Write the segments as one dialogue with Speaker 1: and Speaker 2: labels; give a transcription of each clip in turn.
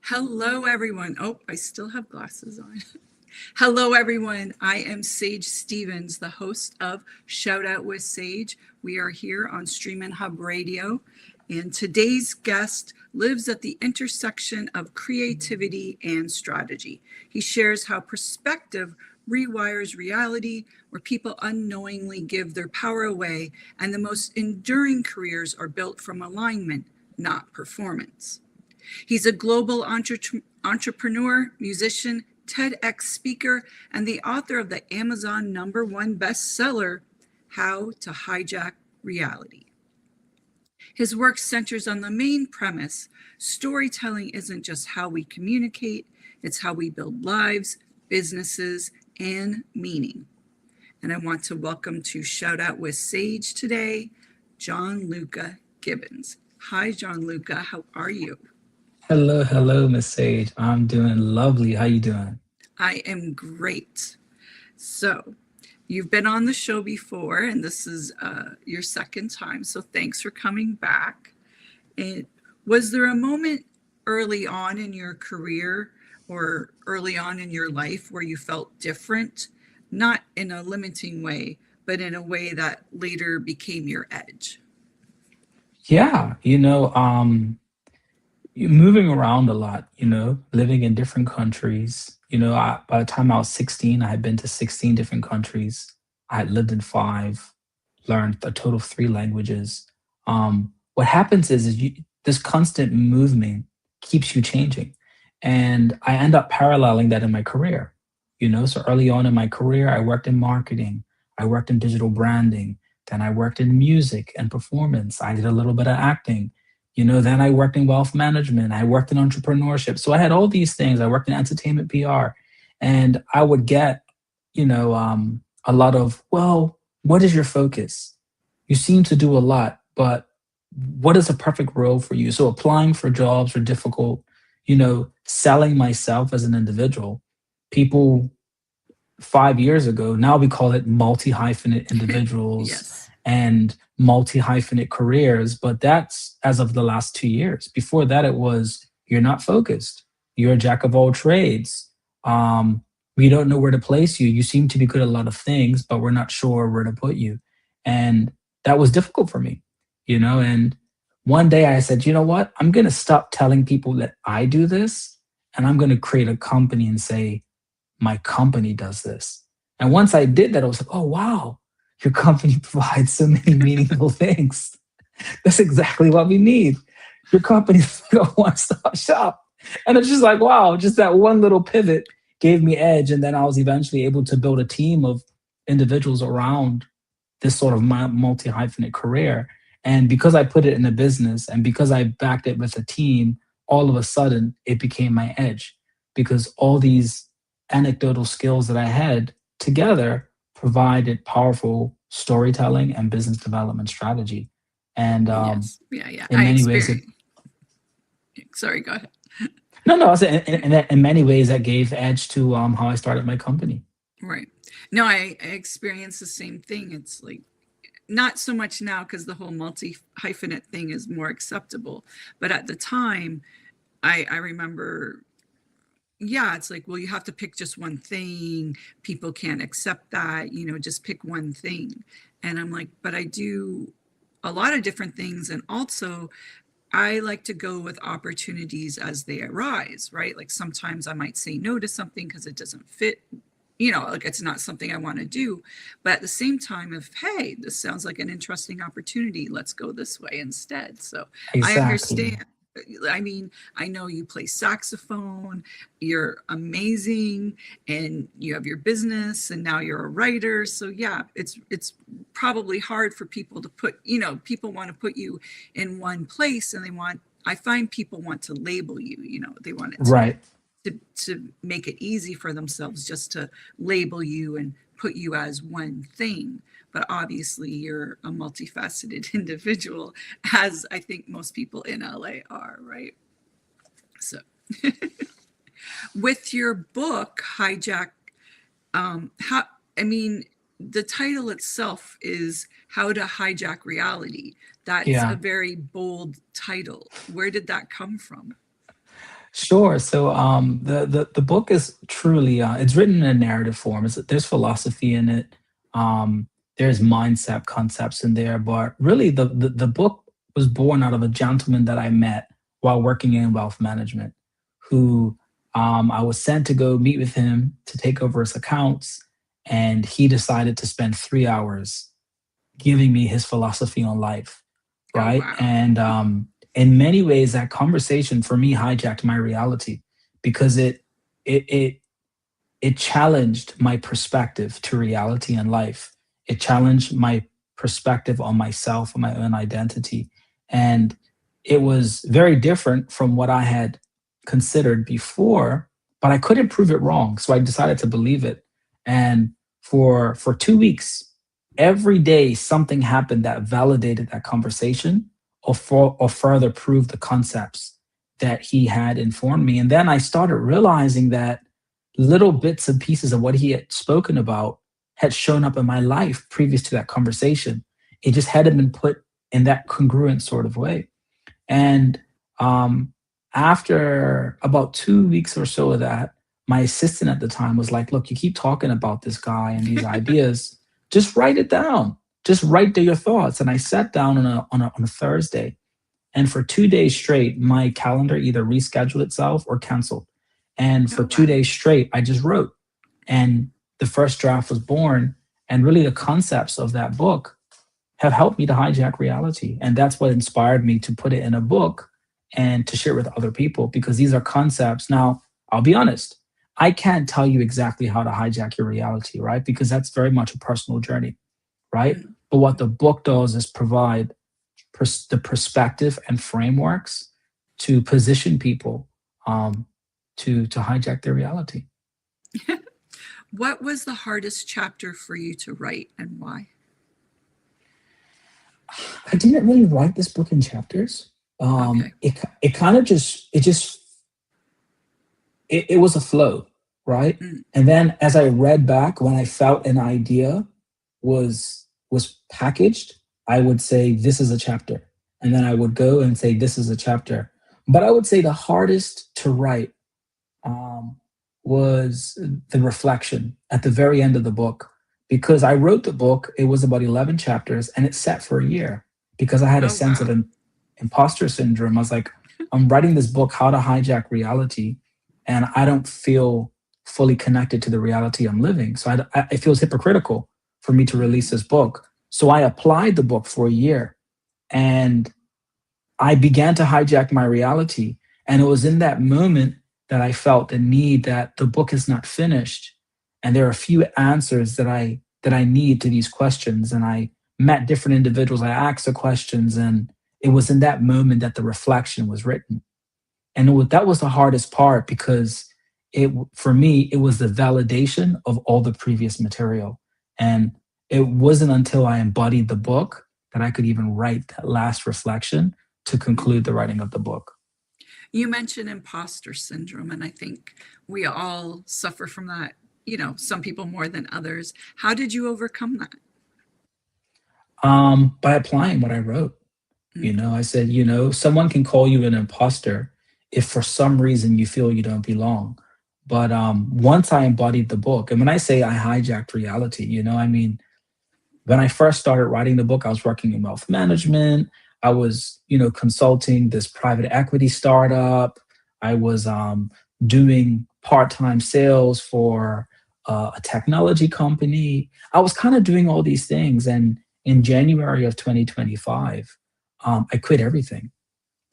Speaker 1: Hello, everyone. Oh, I still have glasses on. Hello, everyone. I am Sage Stevens, the host of Shout Out with Sage. We are here on Stream and Hub Radio, and today's guest lives at the intersection of creativity and strategy. He shares how perspective rewires reality, where people unknowingly give their power away, and the most enduring careers are built from alignment, not performance. He's a global entrepreneur, musician, TEDx speaker, and the author of the Amazon #1 bestseller, How to Hijack Reality. His work centers on the main premise: storytelling isn't just how we communicate, it's how we build lives, businesses, and meaning. And I want to welcome to Shout Out with Sage today, Gianluca Gibbons. Hi, Gianluca. How are you?
Speaker 2: Hello, Miss Sage. I'm doing lovely. How you doing?
Speaker 1: I am great. So, you've been on the show before, and this is your second time. So, thanks for coming back. And was there a moment early on in your career or early on in your life where you felt different, not in a limiting way, but in a way that later became your edge?
Speaker 2: Yeah, moving around a lot, living in different countries. By the time I was 16, I had been to 16 different countries. I had lived in five, learned a total of three languages. What happens is this constant movement keeps you changing. And I end up paralleling that in my career. So early on in my career, I worked in marketing, I worked in digital branding, then I worked in music and performance. I did a little bit of acting. Then I worked in wealth management, I worked in entrepreneurship. So I had all these things. I worked in entertainment PR. And I would get, a lot of, well, what is your focus? You seem to do a lot, but what is a perfect role for you? So applying for jobs are difficult, selling myself as an individual. People 5 years ago, now we call it multi hyphenate individuals
Speaker 1: Yes.
Speaker 2: and multi hyphenate careers, but that's as of the last 2 years. Before that, it was you're not focused, you're a jack of all trades. We don't know where to place you. You seem to be good at a lot of things, but we're not sure where to put you. And that was difficult for me, And one day I said, you know what? I'm going to stop telling people that I do this, and I'm going to create a company and say, my company does this. And once I did that, I was like, oh, wow, your company provides so many meaningful things. That's exactly what we need. Your company's like a one-stop shop. And it's just like, wow, just that one little pivot gave me edge. And then I was eventually able to build a team of individuals around this sort of multi-hyphenate career. And because I put it in a business and because I backed it with a team, all of a sudden it became my edge because all these anecdotal skills that I had together provided powerful storytelling and business development strategy. And
Speaker 1: Yes. Yeah. Yeah.
Speaker 2: in
Speaker 1: I
Speaker 2: many ways,
Speaker 1: experienced. Sorry. Go ahead.
Speaker 2: no, I said in many ways that gave edge to how I started my company.
Speaker 1: Right. No, I experienced the same thing. It's like not so much now because the whole multi hyphenate thing is more acceptable. But at the time, I remember, yeah, it's like, well, you have to pick just one thing. People can't accept that, just pick one thing. And I'm like, but I do a lot of different things. And also, I like to go with opportunities as they arise, right? Like sometimes I might say no to something because it doesn't fit, like it's not something I want to do. But at the same time, if, hey, this sounds like an interesting opportunity, let's go this way instead. So I
Speaker 2: Exactly.
Speaker 1: understand. I mean, I know you play saxophone, you're amazing, and you have your business, and now you're a writer. So yeah, it's probably hard for people to put, people want to put you in one place, and I find people want to label you, they want it
Speaker 2: Right.
Speaker 1: to make it easy for themselves just to label you and put you as one thing. But obviously, you're a multifaceted individual, as I think most people in LA are, right? So, with your book, Hijack, how, I mean, the title itself is How to Hijack Reality. That's a
Speaker 2: Yeah.
Speaker 1: very bold title. Where did that come from?
Speaker 2: Sure. So the book is truly it's written in a narrative form. There's philosophy in it. There's mindset concepts in there, but really the book was born out of a gentleman that I met while working in wealth management, who I was sent to go meet with him to take over his accounts, and he decided to spend 3 hours giving me his philosophy on life,
Speaker 1: Oh,
Speaker 2: right?
Speaker 1: wow.
Speaker 2: And in many ways, that conversation for me hijacked my reality because it it it challenged my perspective to reality and life. It challenged my perspective on myself and my own identity, and it was very different from what I had considered before. But I couldn't prove it wrong, so I decided to believe it. And for 2 weeks, every day something happened that validated that conversation or further proved the concepts that he had informed me. And then I started realizing that little bits and pieces of what he had spoken about had shown up in my life previous to that conversation. It just hadn't been put in that congruent sort of way. And um, after about 2 weeks or so of that, my assistant at the time was like, "Look, you keep talking about this guy and these ideas. Just write it down. Just write down your thoughts." And I sat down on a Thursday, and for 2 days straight, my calendar either rescheduled itself or canceled. And for
Speaker 1: Oh,
Speaker 2: two
Speaker 1: wow.
Speaker 2: days straight, I just wrote. And the first draft was born. And really, the concepts of that book have helped me to hijack reality. And that's what inspired me to put it in a book and to share with other people because these are concepts. Now, I'll be honest, I can't tell you exactly how to hijack your reality, right? Because that's very much a personal journey, right?
Speaker 1: Mm.
Speaker 2: But what the book does is provide the perspective and frameworks to position people um, to hijack their reality.
Speaker 1: What was the hardest chapter for you to write and why?
Speaker 2: I didn't really write this book in chapters.
Speaker 1: Okay.
Speaker 2: It kind of it was a flow, right?
Speaker 1: Mm.
Speaker 2: And then as I read back, when I felt an idea was packaged, I would say this is a chapter, and then I would go and say this is a chapter. But I would say the hardest to write um, was the reflection at the very end of the book. Because I wrote the book, it was about 11 chapters and it sat for a year because I had a
Speaker 1: Oh,
Speaker 2: sense of
Speaker 1: wow.
Speaker 2: imposter syndrome. I was like, I'm writing this book, How to Hijack Reality, and I don't feel fully connected to the reality I'm living. So it feels hypocritical for me to release
Speaker 1: Mm.
Speaker 2: this book. So I applied the book for a year and I began to hijack my reality. And it was in that moment that I felt the need that the book is not finished. And there are a few answers that I need to these questions. And I met different individuals. I asked the questions, and it was in that moment that the reflection was written. And that was the hardest part because for me, it was the validation of all the previous material. And it wasn't until I embodied the book that I could even write that last reflection to conclude
Speaker 1: Mm.
Speaker 2: the writing of the book.
Speaker 1: You mentioned imposter syndrome, and I think we all suffer from that, some people more than others. How did you overcome that?
Speaker 2: By applying what I wrote.
Speaker 1: Mm.
Speaker 2: I said, someone can call you an imposter if for some reason you feel you don't belong. But once I embodied the book, and when I say I hijacked reality, I mean, when I first started writing the book, I was working in wealth management. I was, consulting this private equity startup. I was doing part-time sales for a technology company. I was kind of doing all these things. And in January of 2025, I quit everything.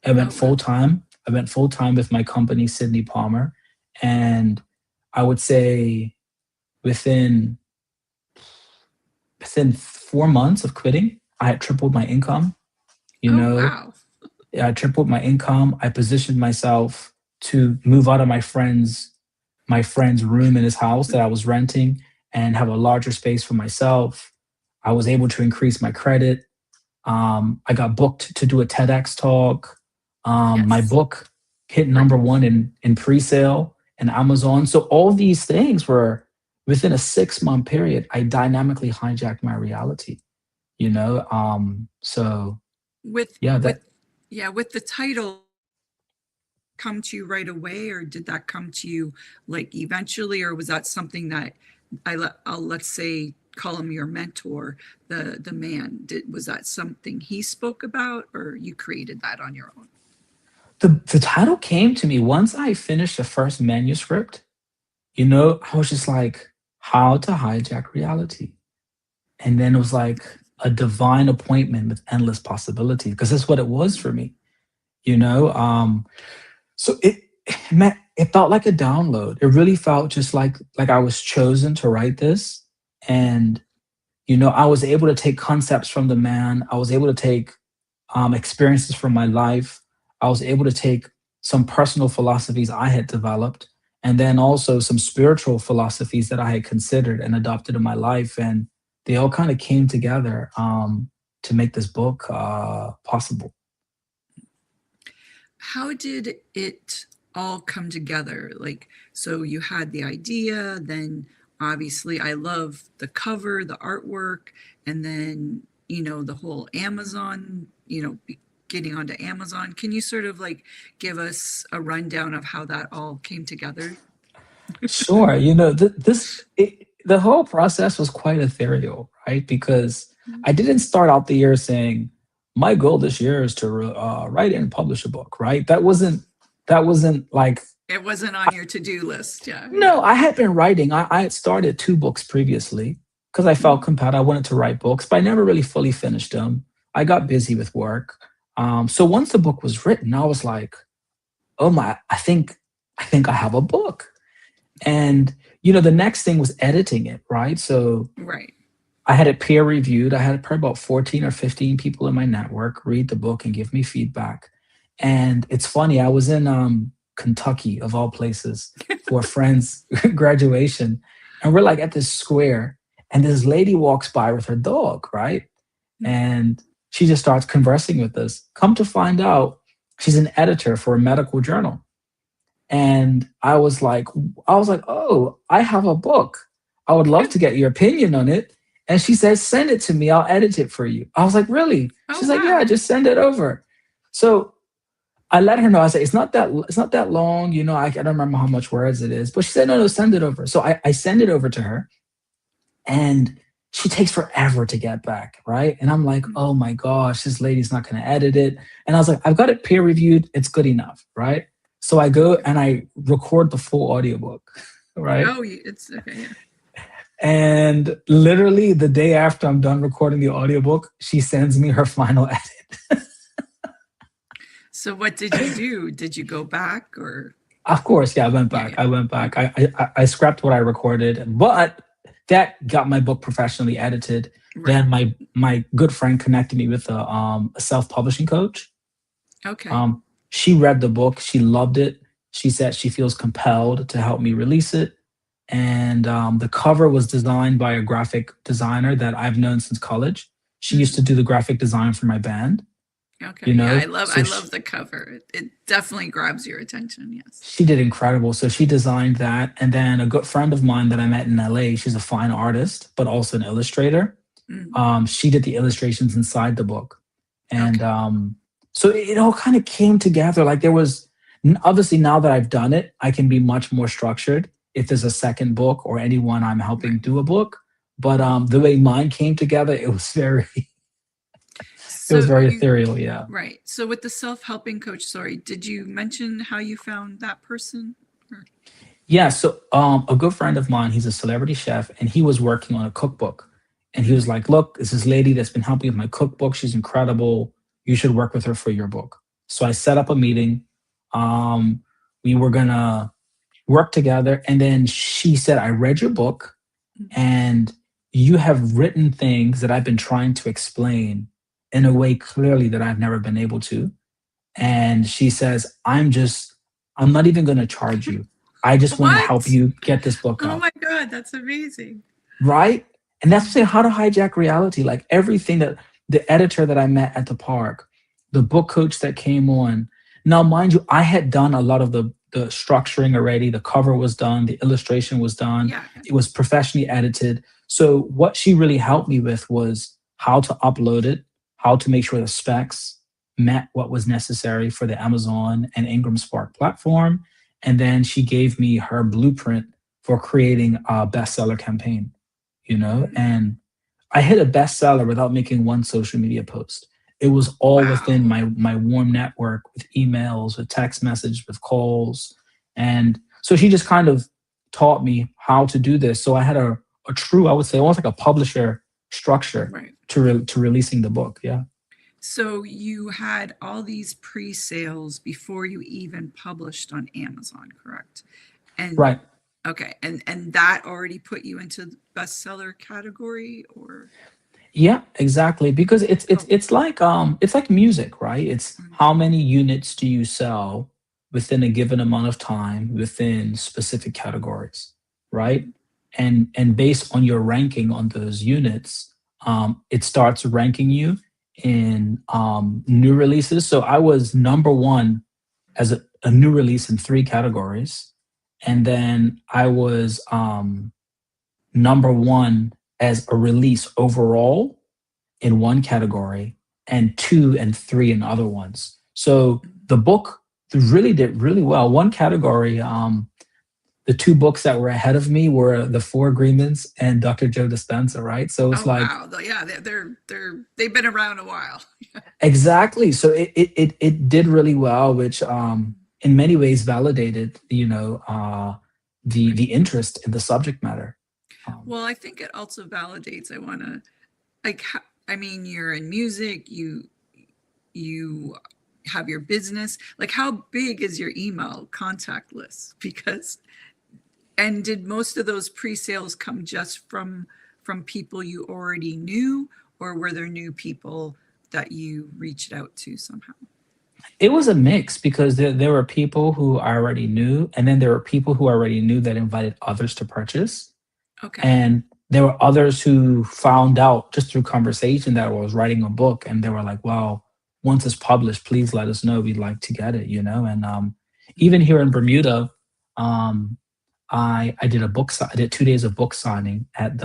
Speaker 2: I
Speaker 1: Oh,
Speaker 2: went full
Speaker 1: wow.
Speaker 2: time. I went full time with my company, Sydney Palmer. And I would say within within 4 months of quitting, I had tripled my income. You
Speaker 1: Oh,
Speaker 2: know,
Speaker 1: wow.
Speaker 2: I tripled my income. I positioned myself to move out of my friend's room in his house that I was renting and have a larger space for myself. I was able to increase my credit. I got booked to do a TEDx talk. My
Speaker 1: Yes.
Speaker 2: book hit number
Speaker 1: Great.
Speaker 2: one in pre-sale and Amazon. So all these things were within a 6 month period. I dynamically hijacked my reality. So
Speaker 1: With
Speaker 2: yeah,
Speaker 1: with
Speaker 2: that
Speaker 1: yeah, with the title come to you right away, or did that come to you like eventually, or was that something that let's say call him your mentor, the man, was that something he spoke about, or you created that on your own?
Speaker 2: The title came to me once I finished the first manuscript. I was just like, how to hijack reality. And then it was like a divine appointment with endless possibility, because that's what it was for me, you know? So it felt like a download. It really felt just like I was chosen to write this. And, I was able to take concepts from the man. I was able to take experiences from my life. I was able to take some personal philosophies I had developed, and then also some spiritual philosophies that I had considered and adopted in my life. And they all kind of came together to make this book possible.
Speaker 1: How did it all come together? Like, so you had the idea, then obviously I love the cover, the artwork, and then, the whole Amazon, getting onto Amazon. Can you sort of like give us a rundown of how that all came together?
Speaker 2: Sure. The whole process was quite ethereal, right? Because I didn't start out the year saying, my goal this year is to write and publish a book, right? That wasn't like,
Speaker 1: it wasn't on your to-do list. Yeah.
Speaker 2: No, I had been writing. I had started 2 books previously because I felt compelled. I wanted to write books, but I never really fully finished them. I got busy with work. So once the book was written, I was like, oh my, I think I have a book. And, the next thing was editing it, right? So
Speaker 1: right.
Speaker 2: I had it peer reviewed. I had probably about 14 or 15 people in my network read the book and give me feedback. And it's funny, I was in Kentucky, of all places, for a friend's graduation. And we're like at this square, and this lady walks by with her dog, right? And she just starts conversing with us. Come to find out, she's an editor for a medical journal. And I was like, oh, I have a book. I would love to get your opinion on it. And she says, send it to me. I'll edit it for you. I was like, really? She's like, yeah, just send it over. So I let her know. I said, it's not that long. I don't remember how much words it is. But she said, no, send it over. So I send it over to her. And she takes forever to get back, right? And I'm like, oh my gosh, this lady's not going to edit it. And I was like, I've got it peer reviewed. It's good enough, right? So I go and I record the full audiobook, right?
Speaker 1: Oh, it's okay. Yeah.
Speaker 2: And literally the day after I'm done recording the audiobook, she sends me her final edit.
Speaker 1: So what did you do? Did you go back, or?
Speaker 2: Of course, yeah, I went back. Yeah. I went back. I scrapped what I recorded, but that got my book professionally edited. Right. Then my good friend connected me with a self-publishing coach.
Speaker 1: Okay.
Speaker 2: She read the book. She loved it. She said she feels compelled to help me release it. And the cover was designed by a graphic designer that I've known since college. She used to do the graphic design for my band.
Speaker 1: Okay. Yeah, I love the cover. It definitely grabs your attention. Yes.
Speaker 2: She did incredible. So she designed that. And then a good friend of mine that I met in LA, she's a fine artist, but also an illustrator. Mm-hmm. She did the illustrations inside the book. And so it all kind of came together. Like there was, obviously now that I've done it, I can be much more structured if there's a second book or anyone I'm helping do a book. But the way mine came together, it was very... It was very ethereal, yeah.
Speaker 1: Right. So with the self-helping coach, did you mention how you found that person?
Speaker 2: Yeah, so a good friend of mine, he's a celebrity chef, and he was working on a cookbook. And he was like, look, it's this lady that's been helping with my cookbook. She's incredible. You should work with her for your book. So I set up a meeting. We were going to work together. And then she said, I read your book, and you have written things that I've been trying to explain in a way clearly that I've never been able to. And she says, I'm not even going to charge you. I just want to help you get this book out.
Speaker 1: Oh my God, that's amazing.
Speaker 2: Right? And that's how to hijack reality. Like everything that the editor that I met at the park, the book coach that came on. Now, mind you, I had done a lot of the structuring already. The cover was done. The illustration was done. Yeah. It was professionally edited. So what she really helped me with was how to upload it, how to make sure the specs met what was necessary for the Amazon and Ingram Spark platform. And then she gave me her blueprint for creating a bestseller campaign, and I hit a bestseller without making one social media post. It was all within
Speaker 1: Wow.
Speaker 2: my warm network with emails, with text message, with calls. And so she just kind of taught me how to do this. So I had a true, I would say, almost like a publisher structure
Speaker 1: Right.
Speaker 2: to releasing the book. Yeah.
Speaker 1: So you had all these pre-sales before you even published on Amazon, correct? And
Speaker 2: Right.
Speaker 1: okay, and that already put you into the bestseller category, or
Speaker 2: Yeah, exactly. Because it's it's
Speaker 1: oh,
Speaker 2: it's like music, right? It's
Speaker 1: mm,
Speaker 2: how many units do you sell within a given amount of time within specific categories, right?
Speaker 1: mhm.
Speaker 2: And based on your ranking on those units, it starts ranking you in new releases. So I was number one as a new release in three categories, and then I was number one as a release overall in one category and two and three in other ones. So the book really did really well. One category, the two books that were ahead of me were The Four Agreements and Dr. Joe Dispenza, right? So it's
Speaker 1: Oh
Speaker 2: like
Speaker 1: wow, yeah, they've been around a while.
Speaker 2: exactly. So it did really well, which in many ways validated,
Speaker 1: Right.
Speaker 2: the interest in the subject matter. Um,
Speaker 1: Well, I think it also validates. I want to like. I mean, you're in music. You have your business. Like, how big is your email contact list? Because and did most of those pre-sales come just from people you already knew, or were there new people that you reached out to somehow?
Speaker 2: It was a mix because there were people who I already knew, and then there were people who I already knew that invited others to purchase.
Speaker 1: Okay.
Speaker 2: And there were others who found out just through conversation that I was writing a book, and they were like, "Well, once it's published, please let us know. We'd like to get it," And even here in Bermuda, um, I did I did 2 days of book signing at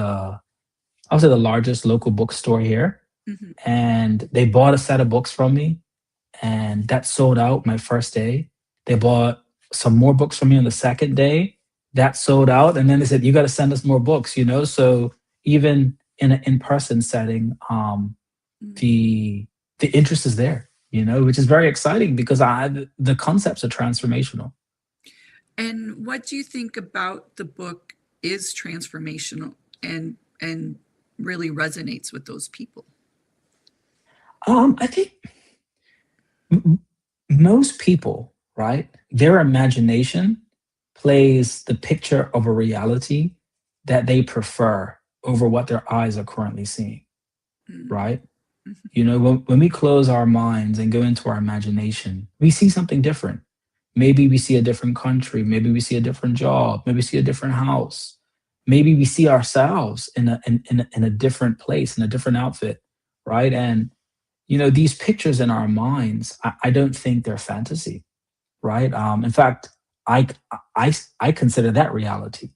Speaker 2: I was at the largest local bookstore here,
Speaker 1: Mm-hmm.
Speaker 2: and they bought a set of books from me, and that sold out my first day. They bought some more books from me on the second day. That sold out, and then they said, "You got to send us more books." So even in an in-person setting, the the interest is there. Which is very exciting because the concepts are transformational.
Speaker 1: And what do you think about the book is transformational and really resonates with those people?
Speaker 2: I think m- most people, right? Their imagination plays the picture of a reality that they prefer over what their eyes are currently seeing,
Speaker 1: Mm,
Speaker 2: right?
Speaker 1: mhm.
Speaker 2: When we close our minds and go into our imagination, we see something different. Maybe we see a different country. Maybe we see a different job. Maybe we see a different house. Maybe we see ourselves in a different place, in a different outfit, right? And these pictures in our minds, I don't think they're fantasy, right? In fact, I, I consider that reality,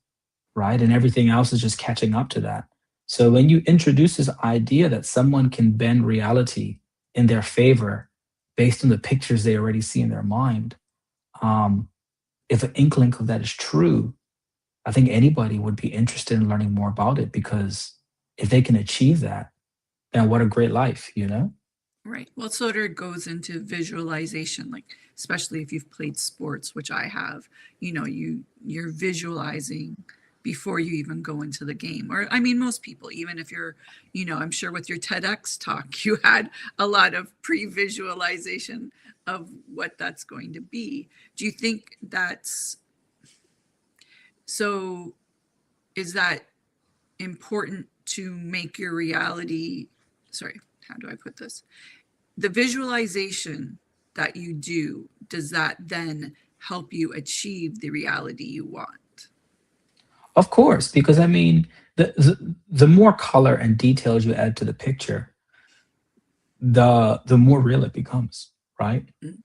Speaker 2: right? And everything else is just catching up to that. So when you introduce this idea that someone can bend reality in their favor based on the pictures they already see in their mind, um, if an inkling of that is true, I think anybody would be interested in learning more about it because if they can achieve that, then what a great life.
Speaker 1: Right. Well, it sort of goes into visualization, like especially if you've played sports, which I have, you're visualizing before you even go into the game. Or I mean, most people, even if you're, I'm sure with your TEDx talk, you had a lot of pre-visualization of what that's going to be. Do you think that's so? Is that important to make your reality? Sorry, how do I put this? The visualization that you do, does that then help you achieve the reality you want?
Speaker 2: Of course, because I mean, the more color and details you add to the picture, the more real it becomes, right?
Speaker 1: Mm,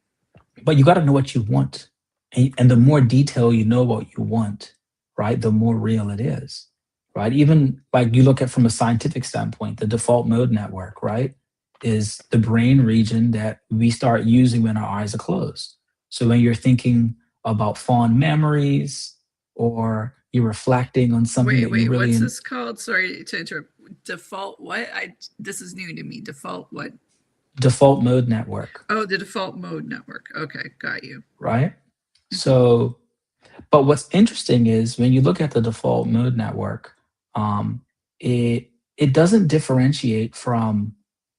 Speaker 2: But you got to know what you want, and the more detail you know what you want, right, the more real it is, right? Even like you look at from a scientific standpoint, the default mode network, right? is the brain region that we start using when our eyes are closed. So when you're thinking about fond memories or you're reflecting on something that you really
Speaker 1: what's this called? Sorry to interrupt. Default what? This is new to me. Default what?
Speaker 2: default mode network,
Speaker 1: Oh, the default mode network. Okay, got you.
Speaker 2: right? So, but what's interesting is when you look at the default mode network, um, it doesn't differentiate from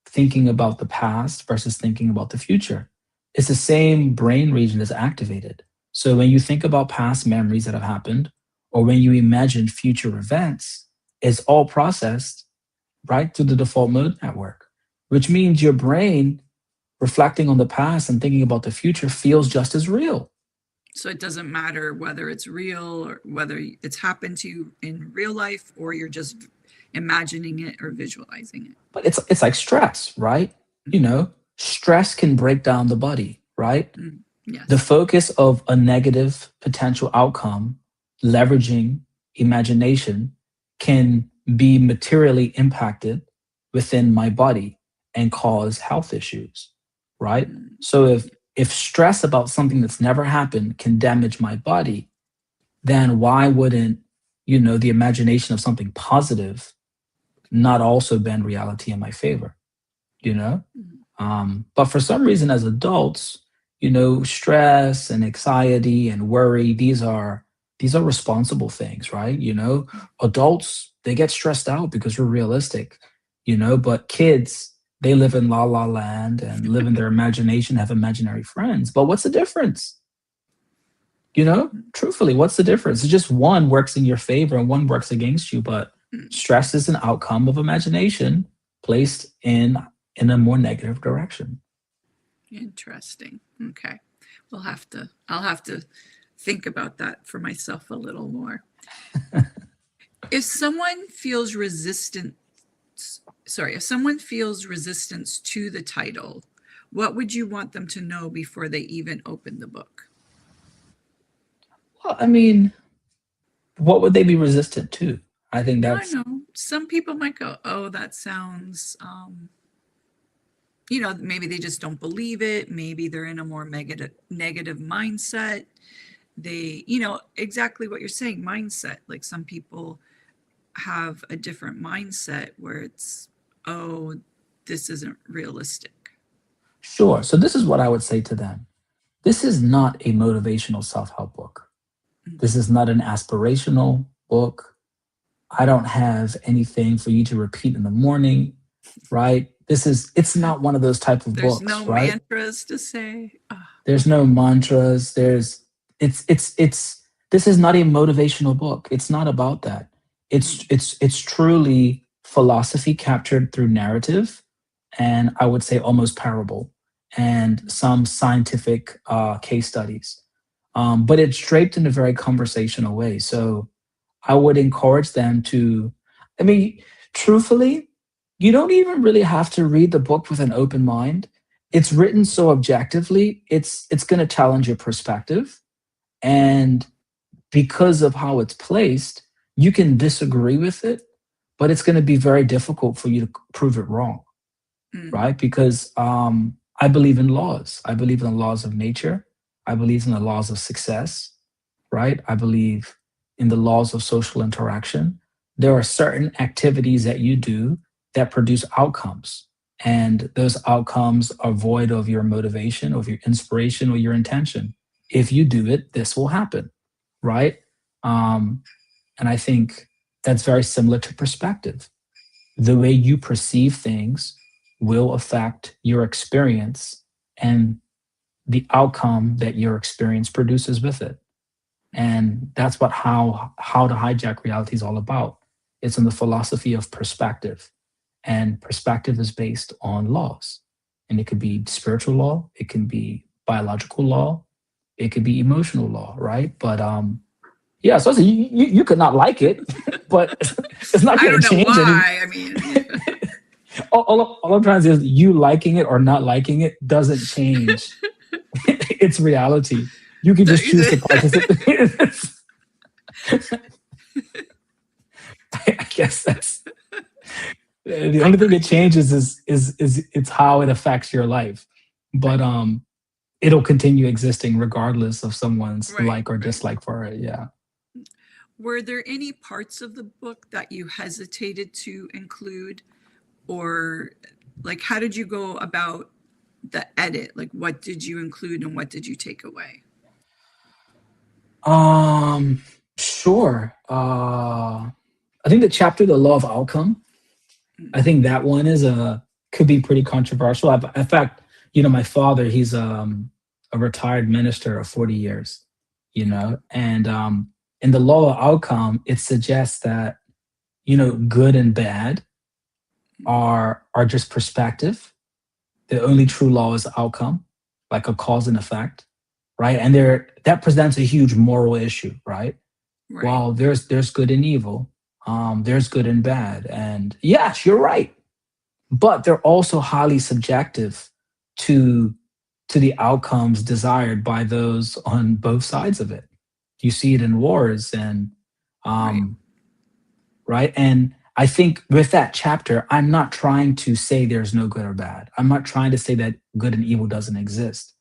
Speaker 2: thinking about the past versus thinking about the future. It's the same brain region that's activated. So when you think about past memories that have happened, or when you imagine future events, it's all processed right through the default mode network, which means your brain reflecting on the past and thinking about the future feels just as real.
Speaker 1: So it doesn't matter whether it's real or whether it's happened to you in real life or you're just imagining it or visualizing it.
Speaker 2: But it's like stress, right? You know, stress can break down the body, right?
Speaker 1: Yes.
Speaker 2: The focus of a negative potential outcome, leveraging imagination, can be materially impacted within my body and cause health issues, right? So if stress about something that's never happened can damage my body, then why wouldn't, the imagination of something positive not also bend reality in my favor, you know? But for some reason, as adults, stress and anxiety and worry, these are responsible things, right? Adults, they get stressed out because we're realistic, but kids, they live in la la land and live in their imagination, have imaginary friends. But what's the difference? Truthfully, what's the difference? It's just one works in your favor and one works against you. But stress is an outcome of imagination placed in a more negative direction.
Speaker 1: Interesting. Okay. I'll have to think about that for myself a little more. If someone feels resistance to the title, what would you want them to know before they even open the book?
Speaker 2: Well, I mean, what would they be resistant to? I think that's...
Speaker 1: I know. Some people might go, oh, that sounds, maybe they just don't believe it. Maybe they're in a more negative mindset. They, exactly what you're saying, mindset. Like some people have a different mindset where it's, oh, this isn't realistic.
Speaker 2: Sure. So this is what I would say to them. This is not a motivational self-help book. This is not an aspirational book. I don't have anything for you to repeat in the morning, right? It's not one of those type of books,
Speaker 1: There's no
Speaker 2: right?
Speaker 1: mantras to say.
Speaker 2: There's no mantras. This is not a motivational book. It's not about that. It's truly philosophy captured through narrative, and I would say almost parable and some scientific case studies. But it's draped in a very conversational way. So I would encourage them to, truthfully, you don't even really have to read the book with an open mind. It's written so objectively, it's going to challenge your perspective. And because of how it's placed, you can disagree with it, but it's going to be very difficult for you to prove it wrong, right? Because I believe in laws. I believe in the laws of nature. I believe in the laws of success, right? I believe in the laws of social interaction. There are certain activities that you do that produce outcomes, and those outcomes are void of your motivation, of your inspiration, or your intention. If you do it, this will happen, right? And I think that's very similar to perspective. The way you perceive things will affect your experience and the outcome that your experience produces with it. And that's what how to hijack reality is all about. It's in the philosophy of perspective. And perspective is based on laws. And it could be spiritual law, it can be biological law, it could be emotional law, right? But yeah, so you could not like it, but it's not going to change anything. All I'm trying to say is you liking it or not liking it doesn't change its reality. You can just choose to participate. I guess The only thing it changes is it's how it affects your life. But it'll continue existing regardless of someone's
Speaker 1: Right,
Speaker 2: like or
Speaker 1: right.
Speaker 2: dislike for it. Yeah.
Speaker 1: Were there any parts of the book that you hesitated to include, or like how did you go about the edit? Like what did you include and what did you take away?
Speaker 2: Sure. I think the chapter, The Law of Outcome, I
Speaker 1: Mm,
Speaker 2: think that one is could be pretty controversial. In fact, my father, he's a retired minister of 40 years,
Speaker 1: okay.
Speaker 2: and in the law of outcome, it suggests that, good and bad
Speaker 1: Mm,
Speaker 2: are just perspective. The only true law is outcome, like a cause and effect, right? And that presents a huge moral issue, right?
Speaker 1: right.
Speaker 2: Well, there's good and evil, there's good and bad, and yes, you're right, but they're also highly subjective to the outcomes desired by those on both sides of it. You see it in wars and
Speaker 1: Right.
Speaker 2: um, right? And I think with that chapter, I'm not trying to say there's no good or bad. I'm not trying to say that good and evil doesn't exist.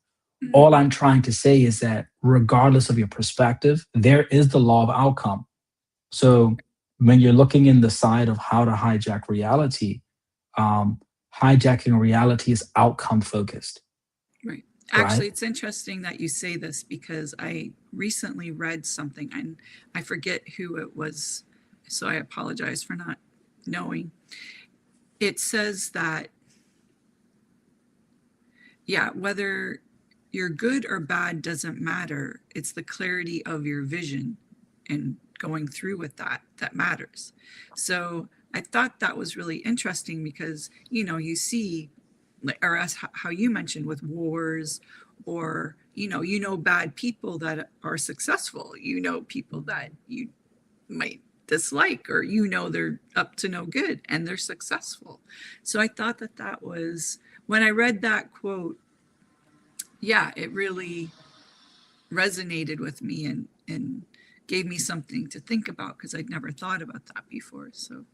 Speaker 1: Mm,
Speaker 2: All I'm trying to say is that regardless of your perspective, there is the law of outcome. So when you're looking in the side of how to hijack reality, um, hijacking reality is outcome focused,
Speaker 1: right.
Speaker 2: right?
Speaker 1: Actually, it's interesting that you say this because I recently read something and I forget who it was, so I apologize for not knowing. It says that, yeah, whether you're good or bad doesn't matter. It's the clarity of your vision and going through with that matters. So I thought that was really interesting because, you see, or as how you mentioned with wars, or, bad people that are successful, people that you might dislike, or, they're up to no good and they're successful. So I thought that was, when I read that quote, yeah, it really resonated with me and gave me something to think about because I'd never thought about that before. So,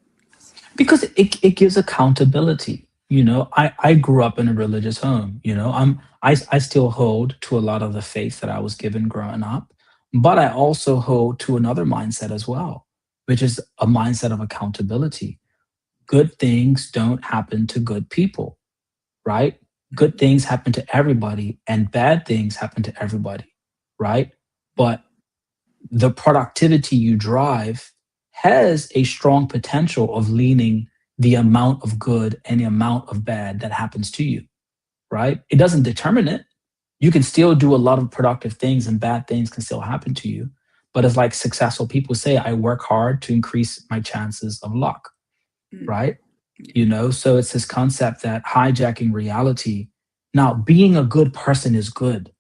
Speaker 2: Because it gives accountability. I grew up in a religious home. I still hold to a lot of the faith that I was given growing up, but I also hold to another mindset as well, which is a mindset of accountability. Good things don't happen to good people, right? Good
Speaker 1: mm,
Speaker 2: things happen to everybody and bad things happen to everybody, right? But the productivity you drive has a strong potential of leaning the amount of good and the amount of bad that happens to you, right? It doesn't determine it. You can still do a lot of productive things and bad things can still happen to you. But it's like successful people say, I work hard to increase my chances of luck,
Speaker 1: mm,
Speaker 2: right?
Speaker 1: yeah,
Speaker 2: So it's this concept that hijacking reality. Now, being a good person is good.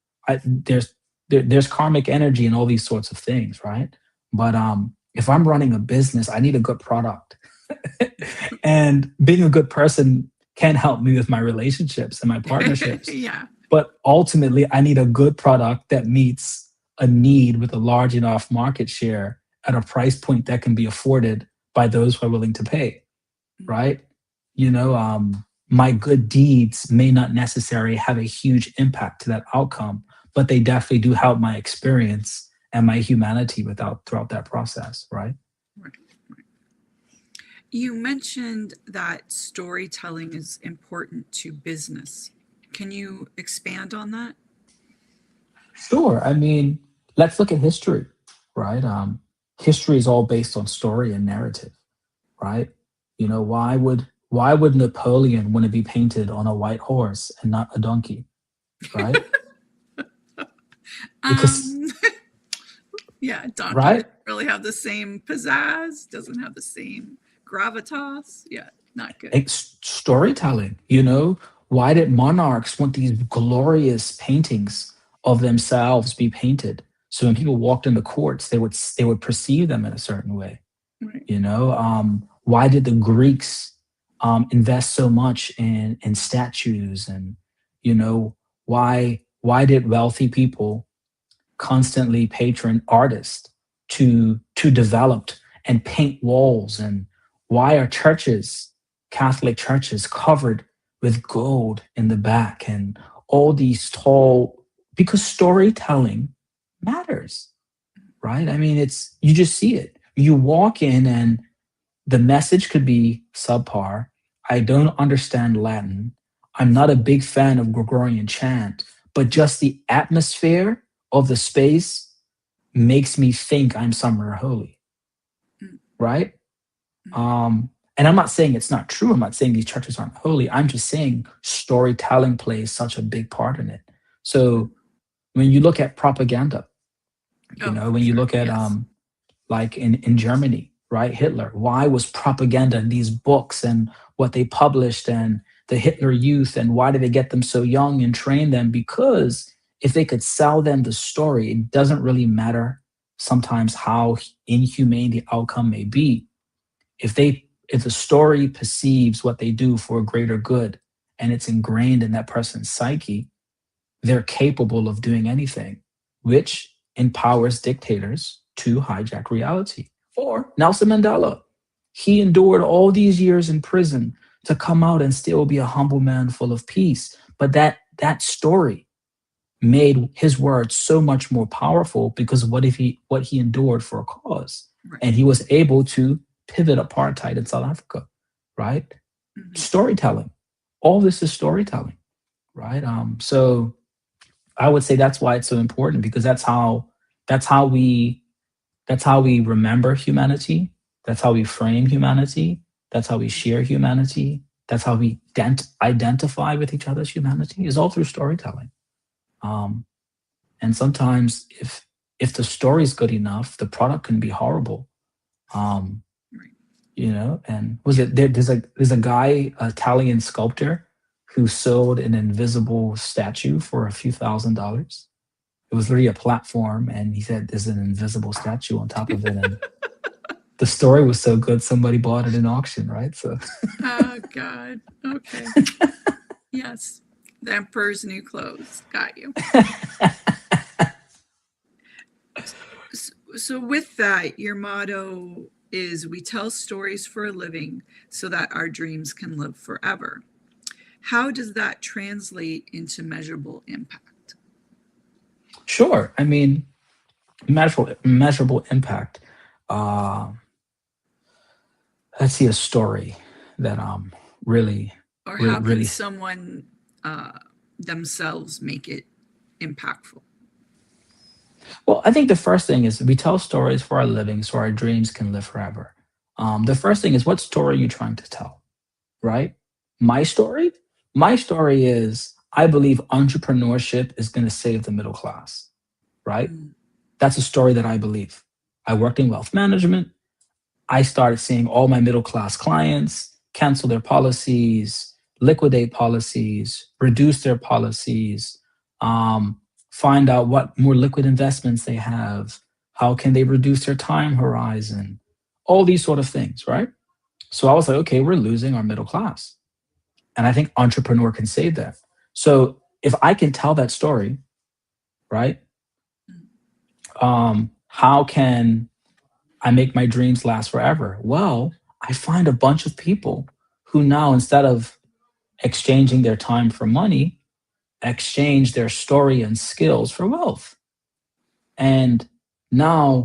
Speaker 2: There's karmic energy and all these sorts of things, right? But if I'm running a business, I need a good product, and being a good person can help me with my relationships and my partnerships.
Speaker 1: yeah,
Speaker 2: But ultimately, I need a good product that meets a need with a large enough market share at a price point that can be afforded by those who are willing to pay,
Speaker 1: mm,
Speaker 2: right? My good deeds may not necessarily have a huge impact to that outcome, but they definitely do help my experience and my humanity throughout that process, right?
Speaker 1: right, right. You mentioned that storytelling is important to business. Can you expand on that?
Speaker 2: Sure. I mean, let's look at history, right? History is all based on story and narrative, right? Why would Napoleon want to be painted on a white horse and not a donkey, right? Because
Speaker 1: Um, yeah, donkey
Speaker 2: right,
Speaker 1: doesn't really have the same pizzazz, doesn't have the same gravitas. Yeah, not good.
Speaker 2: storytelling. Why did monarchs want these glorious paintings of themselves be painted? So when people walked in the courts, they would perceive them in a certain way.
Speaker 1: Right.
Speaker 2: Why did the Greeks invest so much in statues, and why did wealthy people constantly patron artists to develop and paint walls, and why are churches Catholic churches covered with gold in the back and all these tall, because storytelling matters, right? I mean, you just see it. You walk in and the message could be subpar. I don't understand Latin. I'm not a big fan of Gregorian chant, but just the atmosphere of the space makes me think I'm somewhere holy, right? And I'm not saying it's not true. I'm not saying these churches aren't holy. I'm just saying storytelling plays such a big part in it. So when you look at propaganda, when you
Speaker 1: Sure.
Speaker 2: look at
Speaker 1: Yes.
Speaker 2: like in Germany, right? Hitler. Why was propaganda in these books and what they published and the Hitler Youth, and why did they get them so young and train them? Because if they could sell them the story, it doesn't really matter sometimes how inhumane the outcome may be. If the story perceives what they do for a greater good and it's ingrained in that person's psyche, they're capable of doing anything, which empowers dictators to hijack reality. Or Nelson Mandela, he endured all these years in prison to come out and still be a humble man full of peace. But that story made his words so much more powerful because of what he endured for a cause.
Speaker 1: Right.
Speaker 2: And he was able to pivot apartheid in South Africa, right?
Speaker 1: Mm-hmm.
Speaker 2: Storytelling. All this is storytelling, right? So I would say that's why it's so important, because that's how we remember humanity. That's how we frame humanity. That's how we share humanity. That's how we identify with each other's humanity, is all through storytelling. And sometimes if the story's good enough, the product can be horrible. And there's a guy, an Italian sculptor, who sold an invisible statue for a few $1,000s. It was literally a platform, and he said there's an invisible statue on top of it. And the story was so good, somebody bought it in auction, right? So.
Speaker 1: Oh God. Okay. Yes. The Emperor's New Clothes. Got you. So with that, your motto is, we tell stories for a living so that our dreams can live forever. How does that translate into measurable impact?
Speaker 2: Sure. I mean, measurable impact. Let's see a story that really,
Speaker 1: Or
Speaker 2: really,
Speaker 1: how can
Speaker 2: really.
Speaker 1: someone themselves make it impactful?
Speaker 2: Well, I think the first thing is we tell stories for our living so our dreams can live forever. The first thing is, what story are you trying to tell, right? My story is, I believe entrepreneurship is going to save the middle class, right? That's a story that I believe. I worked in wealth management. I started seeing all my middle class clients cancel their policies, liquidate policies, reduce their policies, find out what more liquid investments they have, how can they reduce their time horizon, all these sort of things, right? So I was like, okay, we're losing our middle class. And I think entrepreneur can save that. So if I can tell that story, right? How can I make my dreams last forever? Well, I find a bunch of people who now, instead of exchanging their time for money, exchange their story and skills for wealth. And now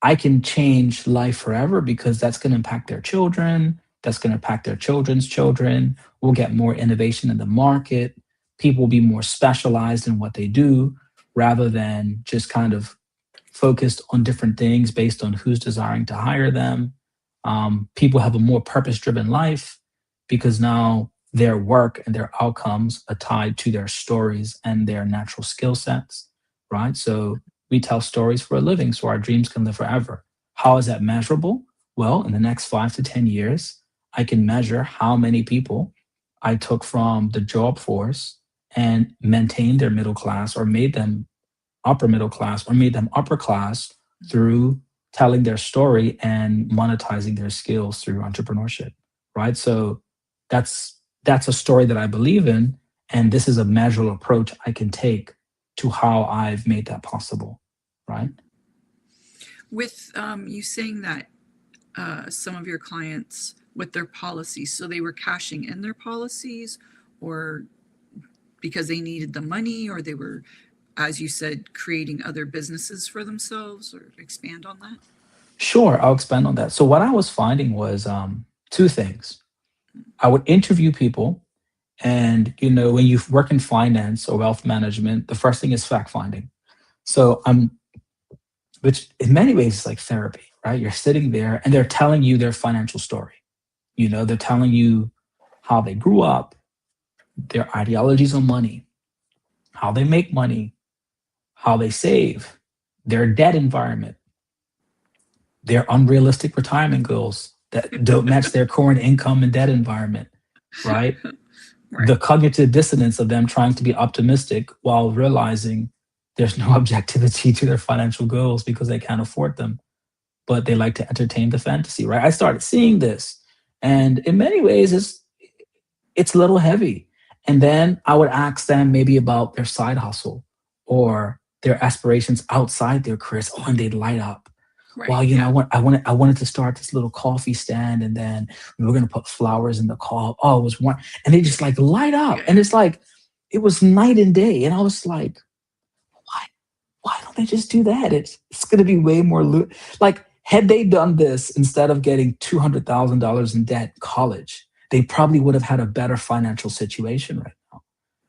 Speaker 2: I can change life forever, because that's going to impact their children. That's going to impact their children's children. We'll get more innovation in the market. People will be more specialized in what they do, rather than just kind of focused on different things based on who's desiring to hire them. People have a more purpose-driven life, because now their work and their outcomes are tied to their stories and their natural skill sets, right? So we tell stories for a living so our dreams can live forever. How is that measurable? Well, in the next 5 to 10 years, I can measure how many people I took from the job force and maintained their middle class, or made them upper middle class, or made them upper class through telling their story and monetizing their skills through entrepreneurship, right? So that's a story that I believe in, and this is a measurable approach I can take to how I've made that possible, right?
Speaker 1: With you saying that some of your clients with their policies? So they were cashing in their policies, or because they needed the money, or they were, as you said, creating other businesses for themselves, or expand on that?
Speaker 2: Sure, I'll expand on that. So what I was finding was two things. I would interview people, and when you work in finance or wealth management, the first thing is fact finding. So which in many ways is like therapy, right? You're sitting there and they're telling you their financial story. They're telling you how they grew up, their ideologies on money, how they make money, how they save, their debt environment, their unrealistic retirement goals that don't match their current income and debt environment, right?
Speaker 1: Right.
Speaker 2: The cognitive dissonance of them trying to be optimistic while realizing there's no objectivity to their financial goals because they can't afford them, but they like to entertain the fantasy, right? I started seeing this, and in many ways, it's a little heavy. And then I would ask them maybe about their side hustle or their aspirations outside their careers. Oh, and they'd light up.
Speaker 1: Right.
Speaker 2: Well,
Speaker 1: Yeah.
Speaker 2: I wanted to start this little coffee stand, and then we were going to put flowers in the coffee. Oh, it was one, and they just like light up,
Speaker 1: Yeah.
Speaker 2: and it's like it was night and day. And I was like, why don't they just do that? It's going to be way more like had they done this instead of getting $200,000 in debt in college, they probably would have had a better financial situation right now.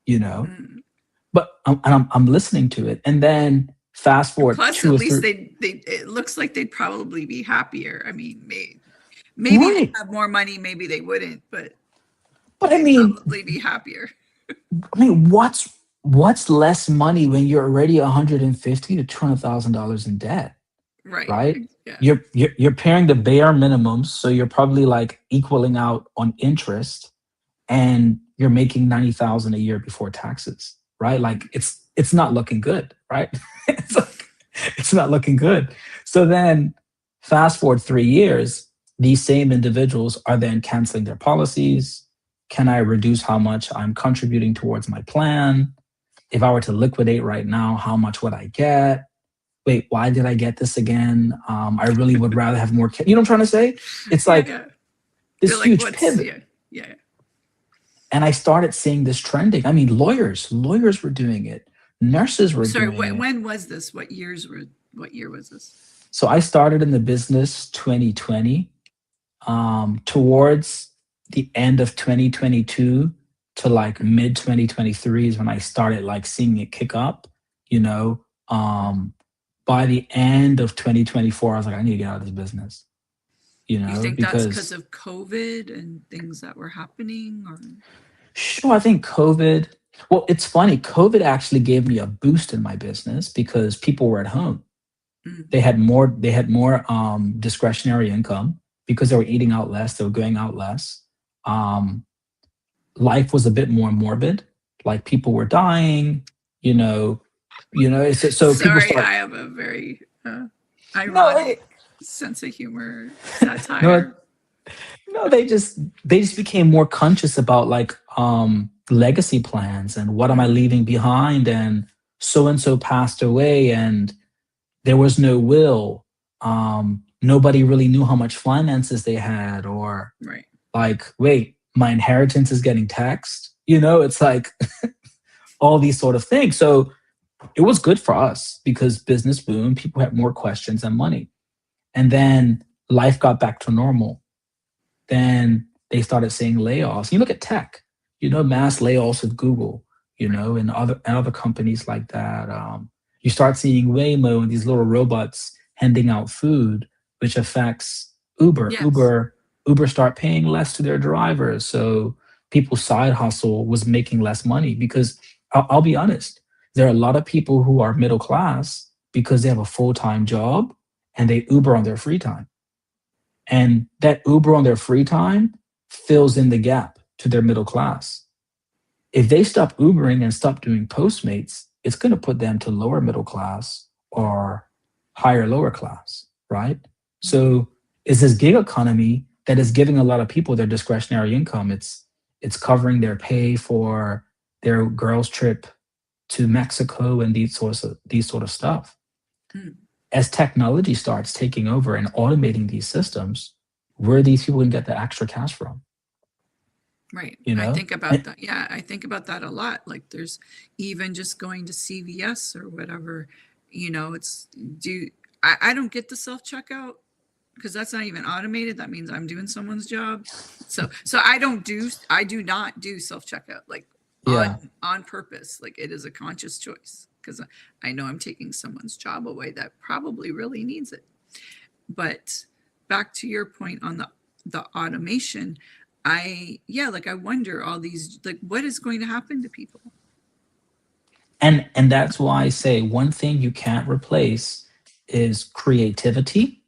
Speaker 1: Mm.
Speaker 2: But I'm listening to it, and then fast forward
Speaker 1: Plus,
Speaker 2: two
Speaker 1: at
Speaker 2: or
Speaker 1: least
Speaker 2: three.
Speaker 1: it looks like they'd probably be happier. I mean, maybe
Speaker 2: Right.
Speaker 1: they'd have more money, maybe they wouldn't, but
Speaker 2: But I
Speaker 1: they'd
Speaker 2: mean,
Speaker 1: probably be happier.
Speaker 2: what's less money when you're already 150 to $200,000 in debt,
Speaker 1: Right.
Speaker 2: right?
Speaker 1: Yeah.
Speaker 2: You're paying the bare minimums, so you're probably like equaling out on interest, and you're making 90,000 a year before taxes, right? Like it's not looking good, right? It's not looking good. So then fast forward 3 years, these same individuals are then canceling their policies. Can I reduce how much I'm contributing towards my plan? If I were to liquidate right now, how much would I get? Wait, why did I get this again? I really would rather have more. You know what I'm trying to say? It's like this
Speaker 1: They're like,
Speaker 2: huge pivot.
Speaker 1: Yeah.
Speaker 2: And I started seeing this trending. I mean, lawyers were doing it. Nurses were
Speaker 1: Sorry,
Speaker 2: doing it.
Speaker 1: when was this? What year was this?
Speaker 2: So I started in the business 2020. Towards the end of 2022 to like mid 2023 is when I started like seeing it kick up. By the end of 2024, I was like, I need to get out of this business.
Speaker 1: You think that's because
Speaker 2: because
Speaker 1: of COVID and things that were happening, or?
Speaker 2: sure, I think COVID. Well, it's funny. COVID actually gave me a boost in my business because people were at home.
Speaker 1: Mm.
Speaker 2: They had more discretionary income because they were eating out less, they were going out less. Life was a bit more morbid, like people were dying, so people
Speaker 1: Sorry,
Speaker 2: start.
Speaker 1: I have a very
Speaker 2: No,
Speaker 1: ironic sense of humor,
Speaker 2: no,
Speaker 1: satire.
Speaker 2: no, they just became more conscious about like legacy plans and what am I leaving behind, and so passed away and there was no will. Nobody really knew how much finances they had, or
Speaker 1: Right.
Speaker 2: like, wait, my inheritance is getting taxed. It's like all these sort of things. So it was good for us because business boomed, people had more questions and money. And then life got back to normal. Then they started seeing layoffs. You look at tech, mass layoffs with Google, and other companies like that. You start seeing Waymo and these little robots handing out food, which affects Uber.
Speaker 1: Yes.
Speaker 2: Uber start paying less to their drivers. So people's side hustle was making less money because I'll be honest, there are a lot of people who are middle class because they have a full-time job and they Uber on their free time. And that Uber on their free time fills in the gap to their middle class. If they stop Ubering and stop doing Postmates, it's going to put them to lower middle class or higher lower class, right? So it's this gig economy that is giving a lot of people their discretionary income. It's covering their pay for their girls' trip to Mexico and these sort of stuff.
Speaker 1: Mm.
Speaker 2: As technology starts taking over and automating these systems, where these people can get the extra cash from,
Speaker 1: Right.
Speaker 2: you
Speaker 1: I
Speaker 2: know?
Speaker 1: think about
Speaker 2: And
Speaker 1: that. Yeah, I think about that a lot. Like there's even just going to CVS or whatever, it's do I don't get the self checkout because that's not even automated. That means I'm doing someone's job. So I do not do self checkout like
Speaker 2: yeah.
Speaker 1: on purpose. Like it is a conscious choice because I know I'm taking someone's job away that probably really needs it. But back to your point on the automation, I wonder all these like what is going to happen to people.
Speaker 2: And that's why I say one thing you can't replace is creativity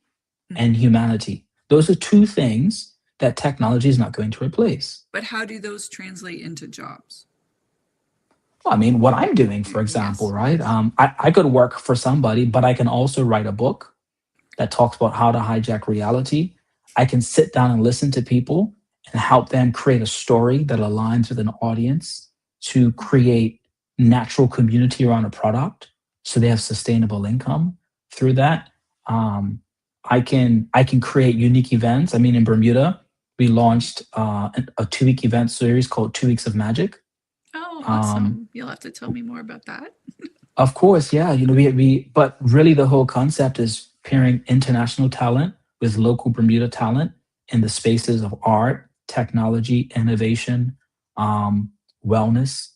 Speaker 2: and
Speaker 1: Mhm.
Speaker 2: humanity. Those are two things that technology is not going to replace.
Speaker 1: But how do those translate into jobs?
Speaker 2: Well, I mean, what I'm doing, for example,
Speaker 1: Yes,
Speaker 2: right?
Speaker 1: yes.
Speaker 2: I could work for somebody, but I can also write a book that talks about how to hijack reality. I can sit down and listen to people and help them create a story that aligns with an audience to create natural community around a product so they have sustainable income through that. Um, I can create unique events. I mean, in Bermuda, we launched a 2 week event series called 2 Weeks of Magic.
Speaker 1: Oh,
Speaker 2: Um,
Speaker 1: awesome. You'll have to tell me more about that.
Speaker 2: of course, yeah. But really the whole concept is pairing international talent with local Bermuda talent in the spaces of art, technology, innovation, um, wellness,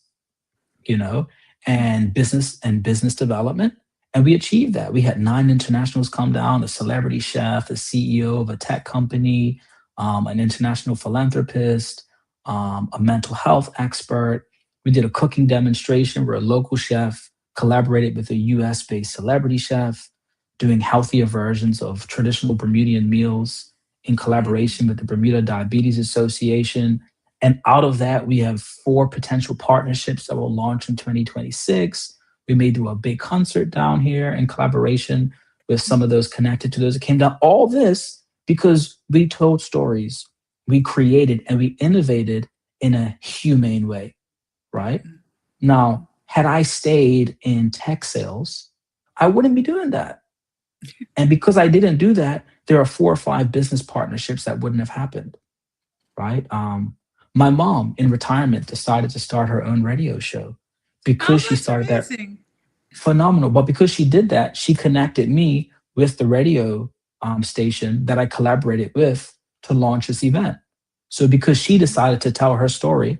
Speaker 2: you know,
Speaker 1: Mhm.
Speaker 2: and business development. And we achieved that. We had 9 internationals come down, a celebrity chef, the CEO of a tech company, an international philanthropist, a mental health expert. We did a cooking demonstration where a local chef collaborated with a US based celebrity chef, doing healthier versions of traditional Bermudian meals in
Speaker 1: Mm.
Speaker 2: collaboration with the Bermuda Diabetes Association. And out of that, we have 4 potential partnerships that will launch in 2026. We may do a big concert down here in collaboration with some of those connected to those that came down. All this because we told stories, we created, and we innovated in a humane way, right?
Speaker 1: Mhm.
Speaker 2: Now, had I stayed in tech sales, I wouldn't be doing that. And because I didn't do that, there are 4 or 5 business partnerships that wouldn't have happened, right? My mom in retirement decided to start her own radio show
Speaker 1: Oh,
Speaker 2: because she
Speaker 1: that's
Speaker 2: started that
Speaker 1: amazing.
Speaker 2: phenomenal. But because she did that, she connected me with the radio station that I collaborated with to launch this event. So because she decided to tell her story,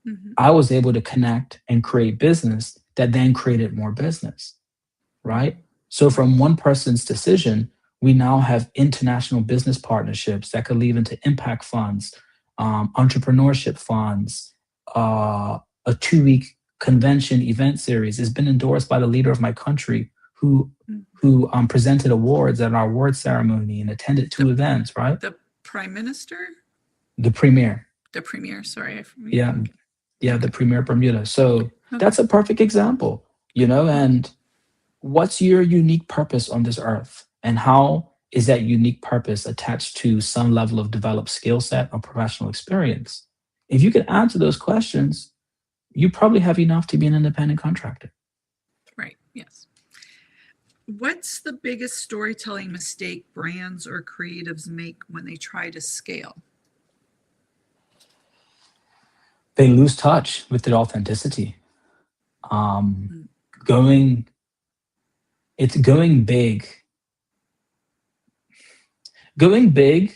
Speaker 1: Mhm.
Speaker 2: I was able to connect and create business that then created more business, right?
Speaker 1: Mhm.
Speaker 2: So
Speaker 1: Right.
Speaker 2: from one person's decision, we now have international business partnerships that could lead into impact funds, entrepreneurship funds, a 2 week convention event series. It's been endorsed by the leader of my country who
Speaker 1: Mhm.
Speaker 2: presented awards at our award ceremony and attended
Speaker 1: The
Speaker 2: 2 events, right?
Speaker 1: the prime minister,
Speaker 2: The premier.
Speaker 1: the premier. Sorry, yeah.
Speaker 2: Yeah,
Speaker 1: Okay.
Speaker 2: yeah, the
Speaker 1: Okay.
Speaker 2: premier Bermuda. So
Speaker 1: Okay.
Speaker 2: that's a perfect example,
Speaker 1: Okay.
Speaker 2: and what's your unique purpose on this earth? And how is that unique purpose attached to some level of developed skill set or professional experience? If you can answer those questions, you probably have enough to be an independent contractor.
Speaker 1: Right. Yes. What's the biggest storytelling mistake brands or creatives make when they try to scale?
Speaker 2: They lose touch with their authenticity. Um,
Speaker 1: Mm.
Speaker 2: going, it's going big. Going big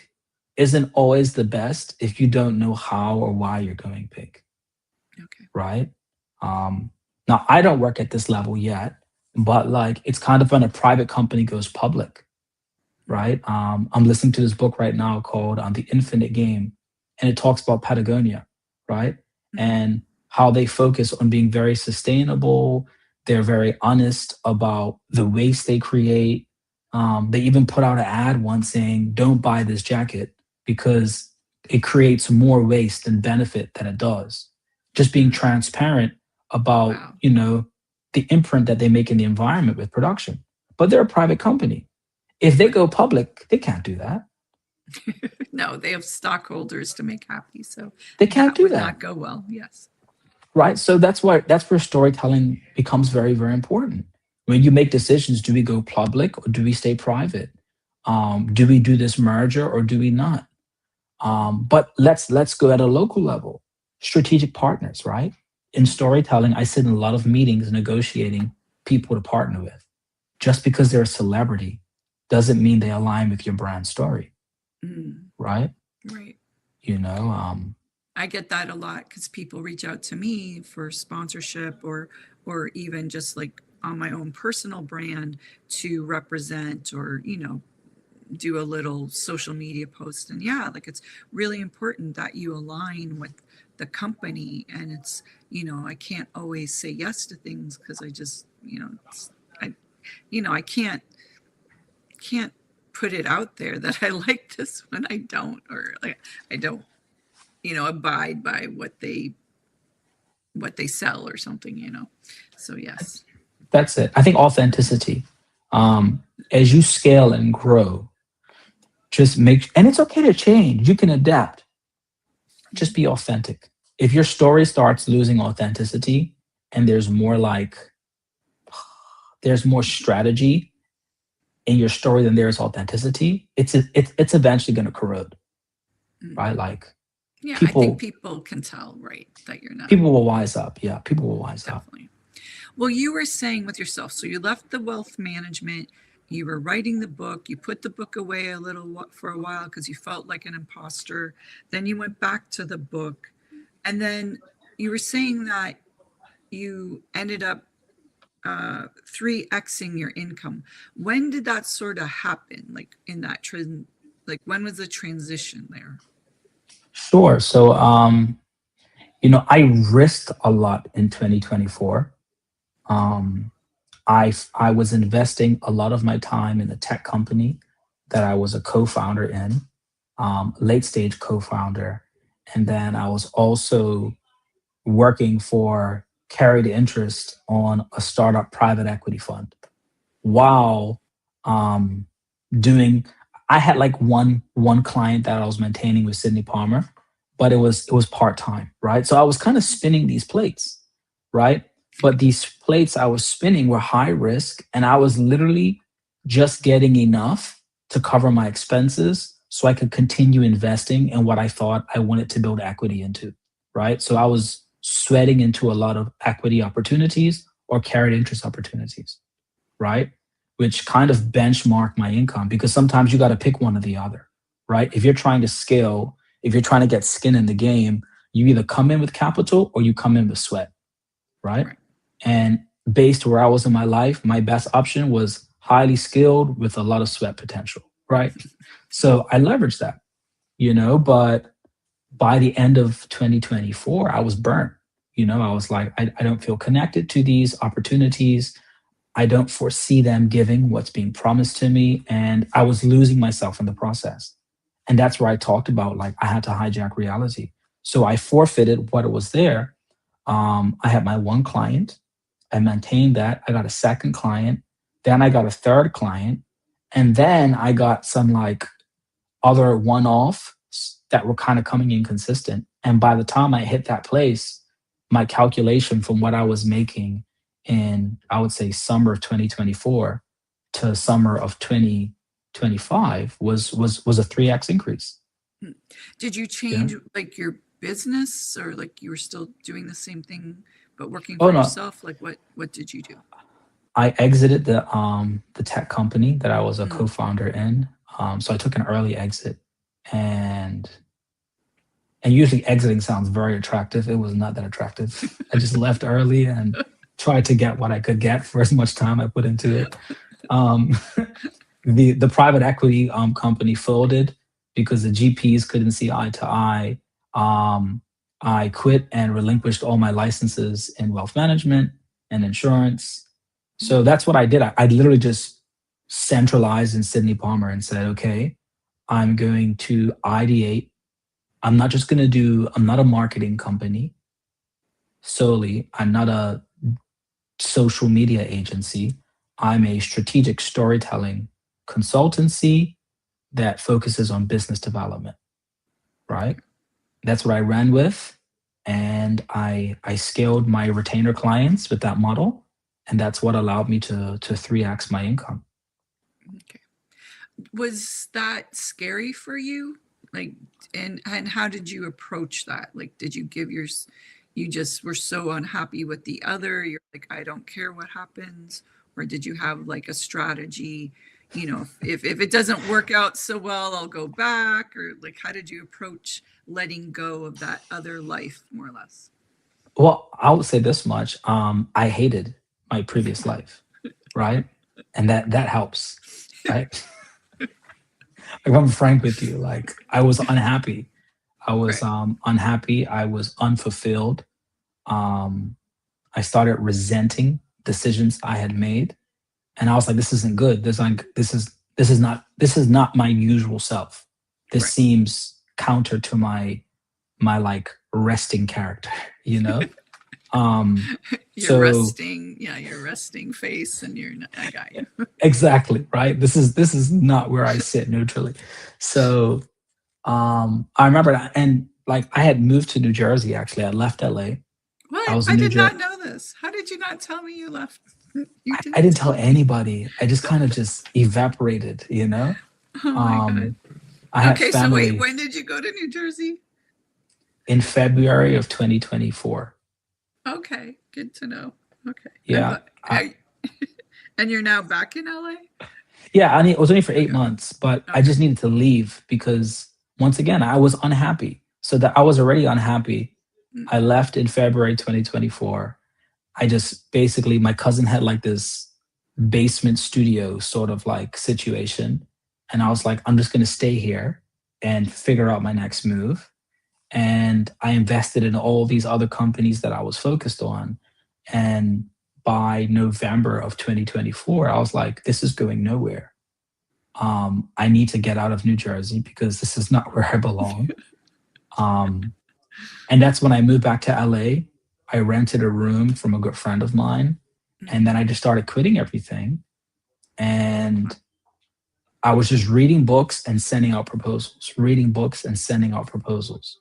Speaker 2: isn't always the best if you don't know how or why you're going big,
Speaker 1: Okay.
Speaker 2: right? Um, Now, I don't work at this level yet, but like it's kind of when a private company goes public,
Speaker 1: Mhm.
Speaker 2: right? I'm listening to this book right now called The Infinite Game, and it talks about Patagonia, right?
Speaker 1: Mhm.
Speaker 2: And how they focus on being very sustainable. They're very honest about the waste they create. They even put out an ad once saying, "Don't buy this jacket because it creates more waste than benefit than it does." Just being
Speaker 1: Mhm.
Speaker 2: transparent about,
Speaker 1: Wow.
Speaker 2: the imprint that they make in the environment with production. But they're a private company. If they
Speaker 1: Right.
Speaker 2: go public, they can't do that.
Speaker 1: No, they have stockholders to make happy, so
Speaker 2: They can't
Speaker 1: that
Speaker 2: do
Speaker 1: would
Speaker 2: that,
Speaker 1: not go well. Yes.
Speaker 2: right? So that's where storytelling becomes very, very important. When you make decisions, do we go public or do we stay private? Do we do this merger or do we not? But let's go at a local level. Strategic partners, right? In storytelling, I sit in a lot of meetings negotiating people to partner with. Just because they're a celebrity doesn't mean they align with your brand story,
Speaker 1: Mm,
Speaker 2: right?
Speaker 1: right.
Speaker 2: You know,
Speaker 1: I get that a lot because people reach out to me for sponsorship or even just like on my own personal brand to represent or do a little social media post. And yeah, like it's really important that you align with the company. And it's, I can't always say yes to things because I just, I, I can't put it out there that I like this when I don't, or like I don't, abide by what they sell or something. So yes.
Speaker 2: that's it. I think authenticity. As you scale and grow, just make, and it's okay to change. You can adapt. Just be authentic. If your story starts losing authenticity and there's more strategy in your story than there is authenticity, it's eventually going to corrode, right?
Speaker 1: Mhm.
Speaker 2: Like
Speaker 1: Yeah, I think
Speaker 2: people
Speaker 1: people can tell, right, that you're not.
Speaker 2: people will wise up. Yeah, people will wise up.
Speaker 1: Definitely. Well, you were saying with yourself, so you left the wealth management, you were writing the book, you put the book away a little for a while because you felt like an imposter. Then you went back to the book, and then you were saying that you ended up 3xing your income. When did that sort of happen? Like in that trend, like when was the transition there?
Speaker 2: Sure. So, I risked a lot in 2024. Um, I was investing a lot of my time in a tech company that I was a co-founder in, late stage co-founder, and then I was also working for carried interest on a startup private equity fund while um, doing. I had like one client that I was maintaining with Sydney Palmer, but it was part time, right? So I was kind of spinning these plates, right? But these plates I was spinning were high risk, and I was literally just getting enough to cover my expenses so I could continue investing in what I thought I wanted to build equity into, right? So I was sweating into a lot of equity opportunities or carried interest opportunities, right? Which kind of benchmark my income because sometimes you got to pick one or the other, right? If you're trying to scale, if you're trying to get skin in the game, you either come in with capital or you come in with sweat, right?
Speaker 1: Right.
Speaker 2: And based where I was in my life, my best option was highly skilled with a lot of sweat potential, right? So I leveraged that, but by the end of 2024, I was burnt. I was like, I don't feel connected to these opportunities. I don't foresee them giving what's being promised to me. And I was losing myself in the process. And that's where I talked about like I had to hijack reality. So I forfeited what was there. I had my one client. I maintained that. I got a second client. Then I got a third client. And then I got some like other one offs that were kind of coming in consistent. And by the time I hit that place, my calculation from what I was making in, I would say, summer of 2024 to summer of 2025 was a 3x increase.
Speaker 1: Hmm. Did you
Speaker 2: Yeah.
Speaker 1: change like your business or like you were still doing the same thing but working
Speaker 2: Oh
Speaker 1: for
Speaker 2: no,
Speaker 1: yourself? Like what did you do?
Speaker 2: I exited the tech company that I was a
Speaker 1: Mm.
Speaker 2: co-founder in. So I took an early exit, and usually exiting sounds very attractive. It was not that attractive. I just left early and tried to get what I could get for as much time I put into it. Um, the private equity company folded because the GPs couldn't see eye to eye. I quit and relinquished all my licenses in wealth management and insurance. So that's what I did. I literally just centralized in Sydney Palmer and said, okay, I'm going to ideate. I'm not a marketing company solely. I'm not a social media agency. I'm a strategic storytelling consultancy that focuses on business development, right? That's what I ran with. And I scaled my retainer clients with that model. And that's what allowed me to 3x my income.
Speaker 1: Okay. Was that scary for you? Like, and how did you approach that? Like, did you give you just were so unhappy with the other, you're like, I don't care what happens? Or did you have like a strategy, if it doesn't work out so well, I'll go back? Or like, how did you approach letting go of that other life, more or less?
Speaker 2: Well, I would say this much. I hated my previous life, right? And that helps, right? If I'm frank with you, like I was unhappy. I was
Speaker 1: Right.
Speaker 2: unhappy. I was unfulfilled. Um, I started resenting decisions I had made, and I was like, "This isn't good. This is not my usual self. This
Speaker 1: Right.
Speaker 2: seems counter to my like resting character, you know." Um,
Speaker 1: Your
Speaker 2: so
Speaker 1: resting, yeah, your resting face, and I got you.
Speaker 2: exactly right. This is not where I sit neutrally. So I remember that, and like I had moved to New Jersey. Actually, I left LA. I
Speaker 1: What?
Speaker 2: was in
Speaker 1: I
Speaker 2: New
Speaker 1: did
Speaker 2: Jersey.
Speaker 1: not know this. How did you not tell me you left? You
Speaker 2: I
Speaker 1: didn't
Speaker 2: didn't tell
Speaker 1: tell me.
Speaker 2: anybody. I just kind of just evaporated, you know.
Speaker 1: Oh my God.
Speaker 2: Um, I had
Speaker 1: Okay, so wait,
Speaker 2: family
Speaker 1: when did you go to New Jersey?
Speaker 2: in February of 2024.
Speaker 1: Okay, good to know. Okay.
Speaker 2: Yeah,
Speaker 1: And you're now back in LA?
Speaker 2: yeah. It was only for eight
Speaker 1: Okay.
Speaker 2: months, but I
Speaker 1: Okay.
Speaker 2: just needed to leave because once again I was unhappy. So that I was already unhappy.
Speaker 1: Mm.
Speaker 2: I left in February 2024. I just basically my cousin had like this basement studio sort of like situation, and I was like, I'm just gonna stay here and figure out my next move. And I invested in all these other companies that I was focused on. And by November of 2024, I was like, this is going nowhere. I need to get out of New Jersey because this is not where I belong. Um, and that's when I moved back to LA. I rented a room from a good friend of mine. And then I just started quitting everything. And I was just reading books and sending out proposals, reading books and sending out proposals.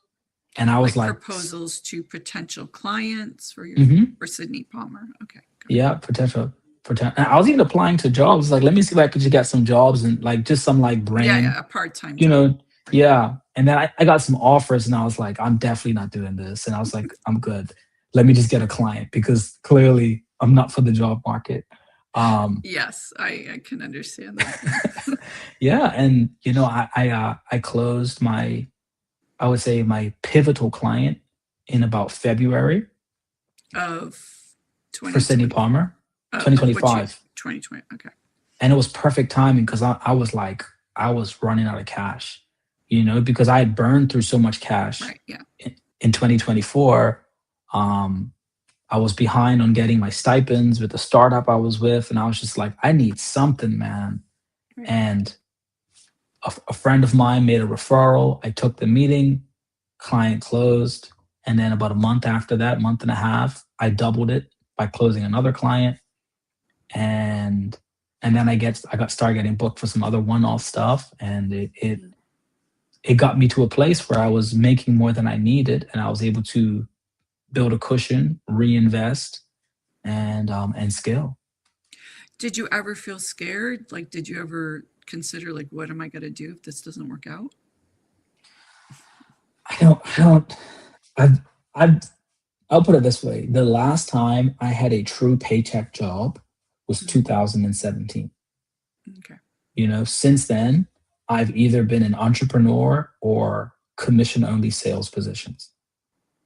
Speaker 2: And I was
Speaker 1: Like
Speaker 2: like,
Speaker 1: proposals to potential clients
Speaker 2: mhm,
Speaker 1: for Sydney Palmer. Okay, got
Speaker 2: yeah, potential. And I was even applying to jobs. Like, let me see if I could just get some jobs and like just some like
Speaker 1: it. Yeah,
Speaker 2: brain,
Speaker 1: yeah, a part-time
Speaker 2: you
Speaker 1: job.
Speaker 2: know, yeah. And then I got some offers and I was like, I'm definitely not doing this. And I was like, I'm good. Let me just get a client because clearly I'm not for the job market. Um,
Speaker 1: Yes, I can understand that. Yeah.
Speaker 2: yeah. And, I closed I would say my pivotal client in about February
Speaker 1: Of
Speaker 2: for Sydney
Speaker 1: 2020,
Speaker 2: Palmer,
Speaker 1: of what you
Speaker 2: 2025.
Speaker 1: 2020. Okay.
Speaker 2: And it was perfect timing because I was like, I was running out of cash, because I had burned through so much cash
Speaker 1: Right. Yeah.
Speaker 2: in 2024. I was behind on getting my stipends with the startup I was with. And I was just like, I need something, man.
Speaker 1: Right.
Speaker 2: And a friend of mine made a referral. I took the meeting, client closed. And then about a month after that, month and a half, I doubled it by closing another client. And then I got started getting booked for some other one-off stuff, and it got me to a place where I was making more than I needed, and I was able to build a cushion, reinvest, and scale.
Speaker 1: Did you ever feel scared? Like, did you ever consider, like, what am I going to do if this doesn't work out?
Speaker 2: I don't. I've I've I'll put it this way: the last time I had a true paycheck job was 2017.
Speaker 1: Okay.
Speaker 2: Since then, I've either been an entrepreneur or commission only sales positions.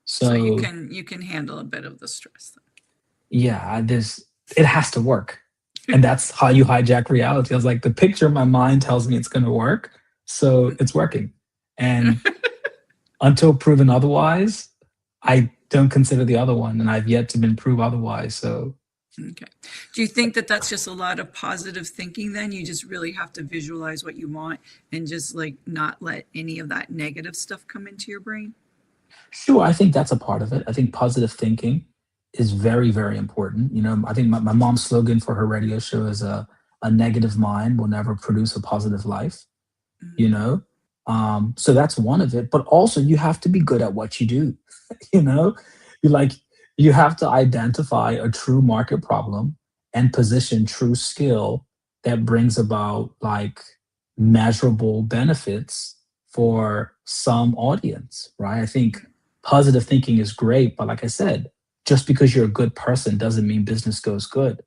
Speaker 1: So you
Speaker 2: So
Speaker 1: can handle a bit of the stress.
Speaker 2: yeah, it has to work. And that's how you hijack reality. I was like, the picture in my mind tells me it's going to work. So it's working. And
Speaker 1: Then.
Speaker 2: until proven otherwise, I don't consider the other one. And I've yet to been proved otherwise. So
Speaker 1: Okay. Do you think that that's just a lot of positive thinking then? You just really have to visualize what you want and just like not let any of that negative stuff come into your brain?
Speaker 2: sure, I think that's a part of it. I think positive thinking is very, very important. I think my mom's slogan for her radio show is a negative mind will never produce a positive life. you
Speaker 1: Mm.
Speaker 2: know so that's one of it, but also you have to be good at what you do. you know you like you have to identify a true market problem and position true skill that brings about like measurable benefits for some audience, right? I think positive thinking is great, but like I said, just because you're a good person doesn't mean business goes good,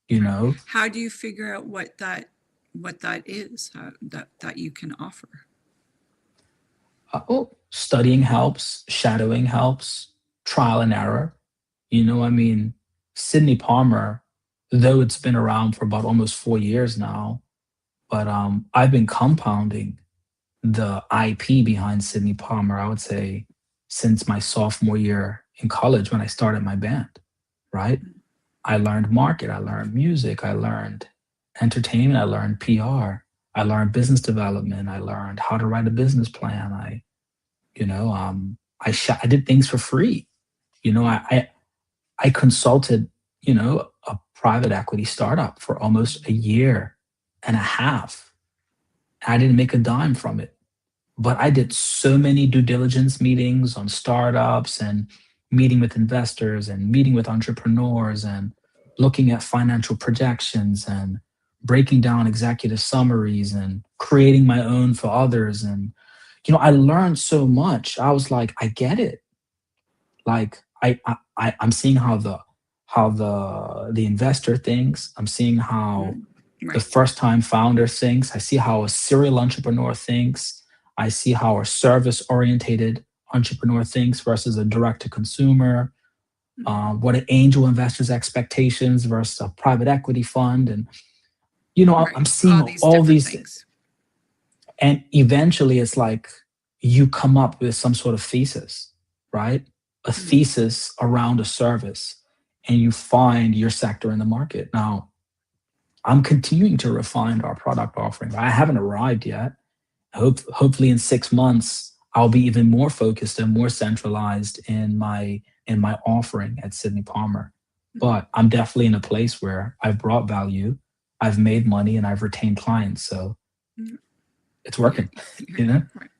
Speaker 2: you
Speaker 1: Right.
Speaker 2: know?
Speaker 1: How do you figure out what that is that you can offer?
Speaker 2: Studying helps, shadowing helps, trial and error. I mean, Sydney Palmer, though it's been around for about almost 4 years now, but I've been compounding the IP behind Sydney Palmer, I would say, since my sophomore year in college when I started my band, right? I learned market, I learned music, I learned entertainment, I learned PR, I learned business development, I learned how to write a business plan. I did things for free. I consulted, a private equity startup for almost a year and a half. I didn't make a dime from it, but I did so many due diligence meetings on startups and meeting with investors and meeting with entrepreneurs and looking at financial projections and breaking down executive summaries and creating my own for others. And, I learned so much. I was like, I get it. Like I'm seeing how the investor thinks. I'm seeing how the
Speaker 1: Right.
Speaker 2: first time founder thinks. I see how a serial entrepreneur thinks. I see how a service orientated entrepreneur thinks versus a direct to consumer. What an angel investor's expectations versus a private equity fund. And
Speaker 1: Right.
Speaker 2: I'm seeing
Speaker 1: All these
Speaker 2: all
Speaker 1: different
Speaker 2: these,
Speaker 1: things.
Speaker 2: and eventually it's like you come up with some sort of thesis, right? A thesis around a service, and you find your sector in the market. Now, I'm continuing to refine our product offering. I haven't arrived yet. Hopefully in 6 months, I'll be even more focused and more centralized in my offering at Sydney Palmer. But I'm definitely in a place where I've brought value, I've made money, and I've retained clients. So it's working,
Speaker 1: Right.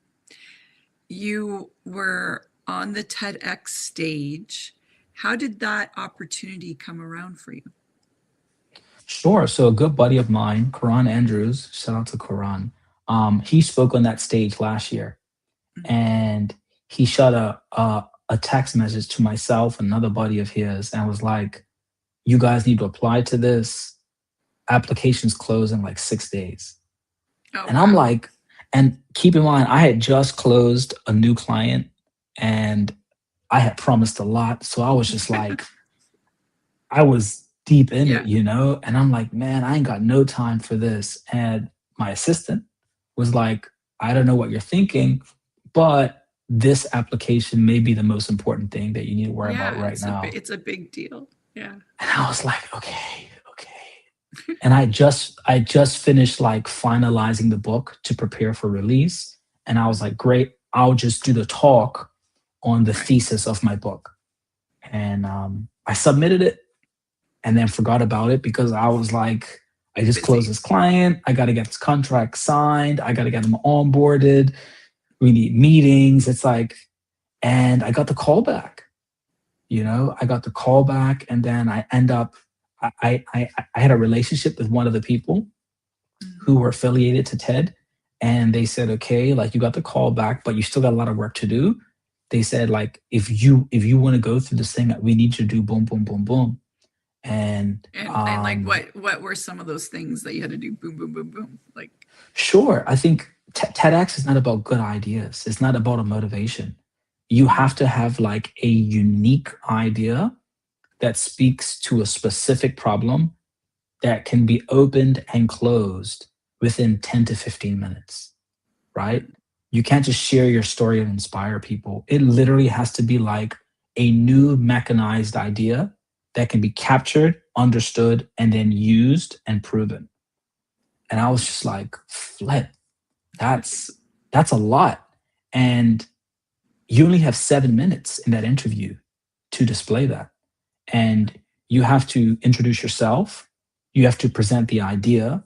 Speaker 1: You were on the TEDx stage. How did that opportunity come around for you?
Speaker 2: Sure. So a good buddy of mine, Karan Andrews, shout out to Karan. He spoke on that stage last year, and he shot a text message to myself, another buddy of his, and was like, "You guys need to apply to this. Applications close in like 6 days."
Speaker 1: Oh,
Speaker 2: And I'm
Speaker 1: wow.
Speaker 2: like, and keep in mind, I had just closed a new client, and I had promised a lot, so I was just like, I was deep in it,
Speaker 1: Yeah.
Speaker 2: and I'm like, man, I ain't got no time for this. And my assistant was like, I don't know what you're thinking, but this application may be the most important thing that you need to worry about
Speaker 1: Yeah,
Speaker 2: right now.
Speaker 1: it's a big deal. Yeah.
Speaker 2: And I was like, okay. And I just finished like finalizing the book to prepare for release. And I was like, great, I'll just do the talk on the
Speaker 1: Right.
Speaker 2: thesis of my book. And I submitted it and then forgot about it because I was like, I just
Speaker 1: Busy.
Speaker 2: closed this client. I got to get this contract signed. I got to get them onboarded. We need meetings. It's like, and I got the call back. I got the call back, and then I end up. I had a relationship with one of the people who were affiliated to TED, and they said, okay, like you got the call back, but you still got a lot of work to do. They said, like, if you want to go through this thing, we need you to do boom, boom, boom, boom. And
Speaker 1: like what were some of those things that you had to do? Boom, boom, boom, boom. Like,
Speaker 2: sure, I think TEDx is not about good ideas. It's not about a motivation. You have to have like a unique idea that speaks to a specific problem that can be opened and closed within 10 to 15 minutes, right? You can't just share your story and inspire people. It literally has to be like a new mechanized idea that can be captured, understood, and then used and proven. And I was just like, flip, that's a lot. And you only have 7 minutes in that interview to display that. And you have to introduce yourself. You have to present the idea.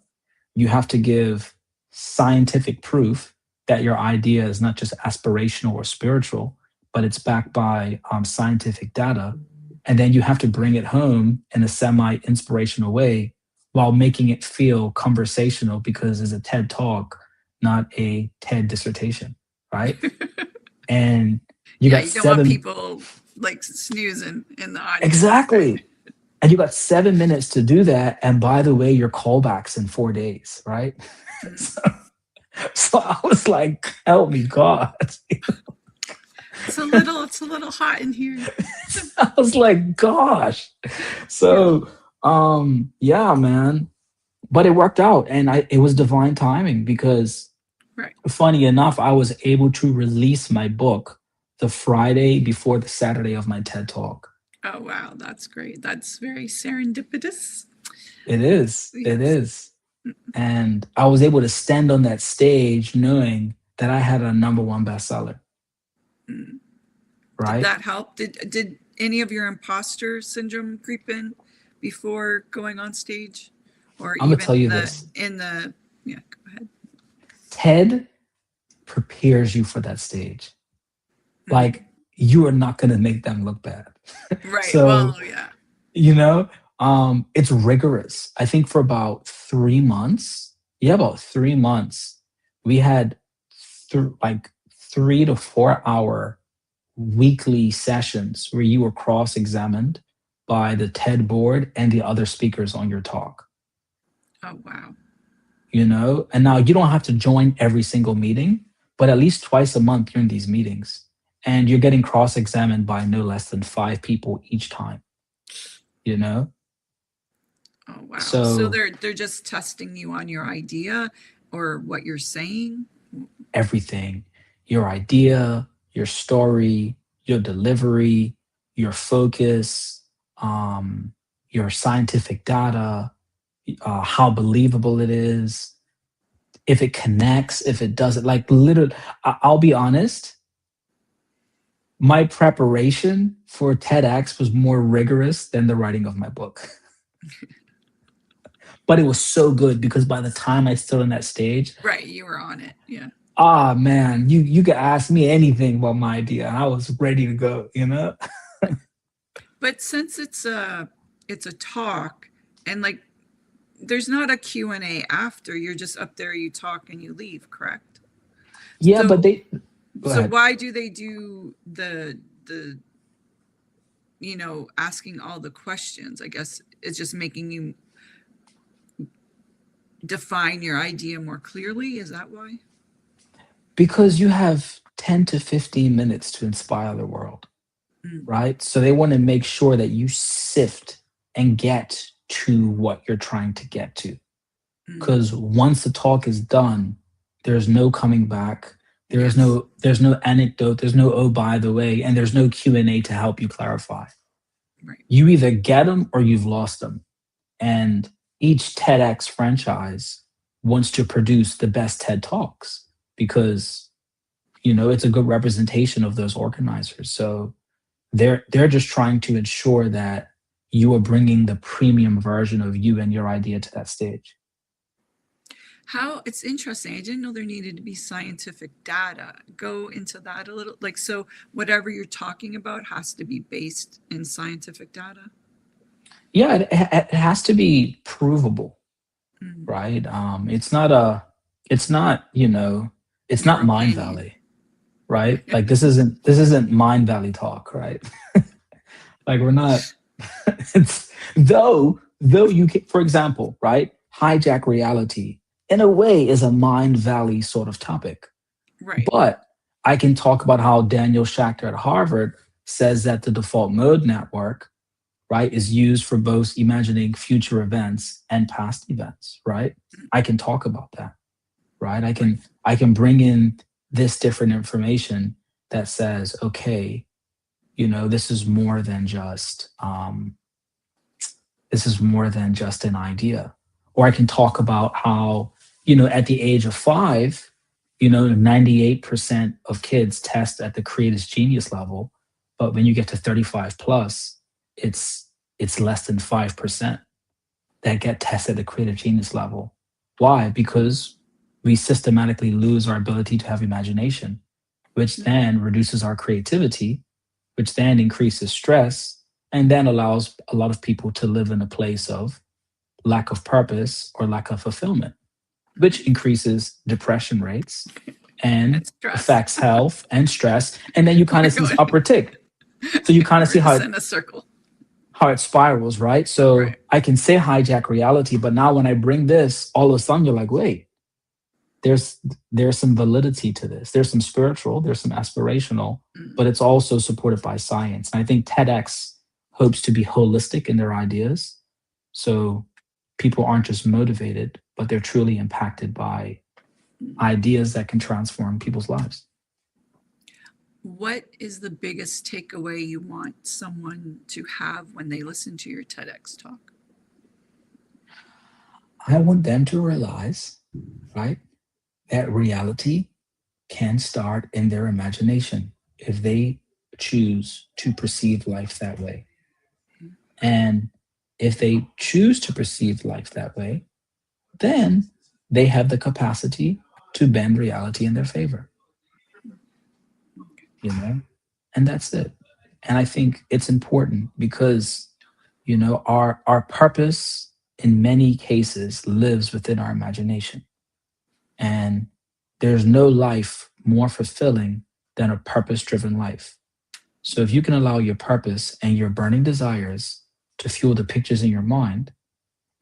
Speaker 2: You have to give scientific proof that your idea is not just aspirational or spiritual, but it's backed by scientific data. And then you have to bring it home in a semi inspirational way while making it feel conversational because it's a TED talk, not a TED dissertation, right? And you
Speaker 1: Yeah,
Speaker 2: got
Speaker 1: you don't want
Speaker 2: 7
Speaker 1: people like snoozing in the audience.
Speaker 2: exactly. And you got 7 minutes to do that. And by the way, your callbacks in 4 days, right?
Speaker 1: Mm.
Speaker 2: So I was like, help me, God.
Speaker 1: It's a little hot in here.
Speaker 2: I was like, gosh. So yeah, man. But it worked out and it was divine timing because
Speaker 1: Right.
Speaker 2: funny enough, I was able to release my book the Friday before the Saturday of my TED talk.
Speaker 1: Oh wow, that's great. That's very serendipitous.
Speaker 2: It is. It
Speaker 1: Yes.
Speaker 2: is. And I was able to stand on that stage knowing that I had a #1 bestseller.
Speaker 1: Mm. Did
Speaker 2: Right?
Speaker 1: that help? Did any of your imposter syndrome creep in before going on stage, or
Speaker 2: I'm gonna
Speaker 1: even
Speaker 2: tell you this.
Speaker 1: in the yeah? Go ahead.
Speaker 2: TED prepares you for that stage.
Speaker 1: Mm.
Speaker 2: Like you are not gonna make them look bad.
Speaker 1: Right.
Speaker 2: So,
Speaker 1: Well, yeah.
Speaker 2: you know, it's rigorous. I think for about 3 months, yeah, about 3 months, we had like 3 to 4 hour weekly sessions where you were cross-examined by the TED board and the other speakers on your talk.
Speaker 1: Oh wow.
Speaker 2: And now you don't have to join every single meeting, but at least twice a month you're in these meetings and you're getting cross-examined by no less than 5 people each time. you know
Speaker 1: Oh wow. So
Speaker 2: so
Speaker 1: they're just testing you on your idea or what you're saying.
Speaker 2: everything, your idea, your story, your delivery, your focus, your scientific data, how believable it is, if it connects, if it doesn't. Like literally, I'll be honest, my preparation for TEDx was more rigorous than the writing of my book. But it was so good because by the time I stood on that stage,
Speaker 1: Right. You were on it. Yeah.
Speaker 2: man, you could ask me anything about my idea. I was ready to go.
Speaker 1: But since it's a talk and like there's not a Q&A after, you're just up there, you talk and you leave, correct?
Speaker 2: Yeah,
Speaker 1: So
Speaker 2: but they go
Speaker 1: so
Speaker 2: ahead.
Speaker 1: why do they do the asking all the questions? I guess it's just making you define your idea more clearly. Is that why?
Speaker 2: Because you have 10 to 15 minutes to inspire the world,
Speaker 1: Mm.
Speaker 2: right? So they want to make sure that you sift and get to what you're trying to get to.
Speaker 1: Mm.
Speaker 2: Because once the talk is done, there's no coming back. There's
Speaker 1: Yes.
Speaker 2: no anecdote. There's no oh by the way, and there's no Q&A to help you clarify.
Speaker 1: Right.
Speaker 2: You either get them or you've lost them. And each TEDx franchise wants to produce the best TED Talks because it's a good representation of those organizers. So they're just trying to ensure that you are bringing the premium version of you and your idea to that stage.
Speaker 1: How it's interesting. I didn't know there needed to be scientific data. Go into that a little. Like, so whatever you're talking about has to be based in scientific data.
Speaker 2: Yeah, it has to be provable,
Speaker 1: Mm.
Speaker 2: right? It's not
Speaker 1: Your
Speaker 2: Mind
Speaker 1: opinion.
Speaker 2: Valley, right? Like this isn't Mind Valley talk, right? Like we're not. It's though you can, for example, right? Hijack reality in a way is a Mind Valley sort of topic,
Speaker 1: Right.
Speaker 2: but I can talk about how Daniel Schachter at Harvard says that the default mode network, right, is used for both imagining future events and past events, right? I can talk about that, right? I can bring in this different information that says, okay, this is more than just an idea. Or I can talk about how, at the age of 5, 98% of kids test at the creative genius level, but when you get to 35 plus, it's less than 5% that get tested at the creative genius level. Why? Because we systematically lose our ability to have imagination, which then reduces our creativity, which then increases stress, and then allows a lot of people to live in a place of lack of purpose or lack of fulfillment, which increases depression rates and
Speaker 1: And stress.
Speaker 2: affects health and stress. And then you kind
Speaker 1: We're
Speaker 2: of see this
Speaker 1: going,
Speaker 2: upward tick. So you kind of
Speaker 1: we're
Speaker 2: see
Speaker 1: just in a circle.
Speaker 2: how it spirals, right? So
Speaker 1: Right.
Speaker 2: I can say hijack reality, but now when I bring this, all of a sudden you're like, wait, there's some validity to this. There's some spiritual, there's some aspirational, but it's also supported by science. And I think TEDx hopes to be holistic in their ideas. So people aren't just motivated, but they're truly impacted by ideas that can transform people's lives.
Speaker 1: What is the biggest takeaway you want someone to have when they listen to your TEDx talk?
Speaker 2: I want them to realize, right, that reality can start in their imagination if they choose to perceive life that way. And if they choose to perceive life that way, then they have the capacity to bend reality in their favor. You know, and that's it. And I think it's important because, our purpose in many cases lives within our imagination. And there's no life more fulfilling than a purpose driven life. So if you can allow your purpose and your burning desires to fuel the pictures in your mind,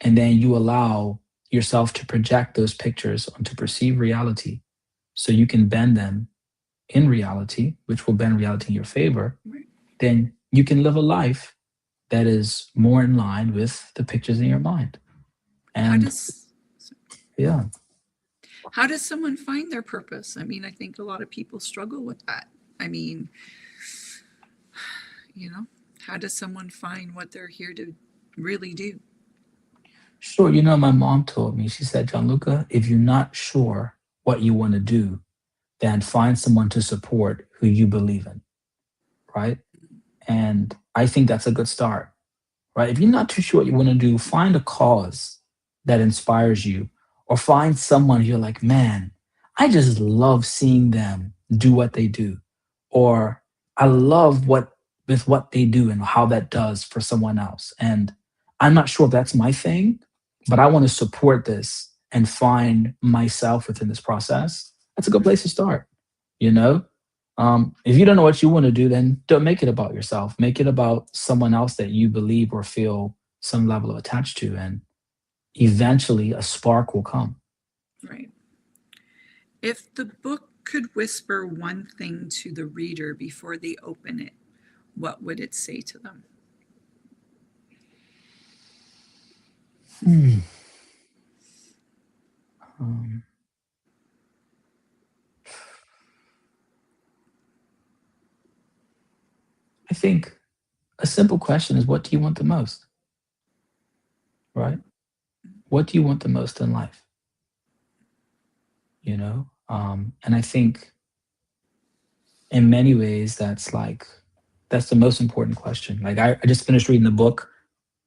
Speaker 2: and then you allow yourself to project those pictures onto perceived reality so you can bend them in reality, which will bend reality in your favor, then you can live a life that is more in line with the pictures in your mind. And yeah.
Speaker 1: How does someone find their purpose? I mean, I think a lot of people struggle with that. I mean, how does someone find what they're here to really do?
Speaker 2: Sure. My mom told me, she said, Gianluca, if you're not sure what you want to do, then find someone to support who you believe in. Right. And I think that's a good start. Right. If you're not too sure what you want to do, find a cause that inspires you, or find someone you're like, man, I just love seeing them do what they do. Or I love what they do and how that does for someone else. And I'm not sure if that's my thing, but I want to support this and find myself within this process. That's a good place to start. If you don't know what you want to do, then don't make it about yourself. Make it about someone else that you believe or feel some level of attached to. And eventually a spark will come.
Speaker 1: Right. If the book could whisper one thing to the reader before they open it, what would it say to them?
Speaker 2: I think a simple question is, what do you want the most? Right? What do you want the most in life? And I think in many ways that's the most important question. Like I just finished reading the book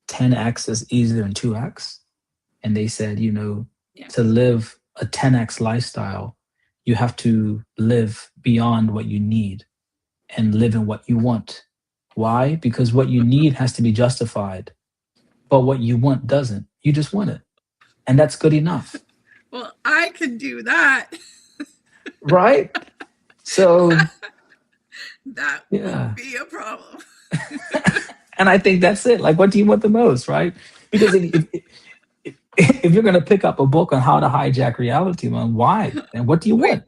Speaker 2: 10x is easier than 2x. And they said, to live a 10x lifestyle, you have to live beyond what you need and live in what you want. Why? Because what you need has to be justified, but what you want doesn't. You just want it. And that's good enough.
Speaker 1: Well, I could do that.
Speaker 2: Right? So
Speaker 1: that won't be a problem.
Speaker 2: And I think that's it. Like, what do you want the most, right? Because if you're going to pick up a book on how to hijack reality, man, why? And what do you want?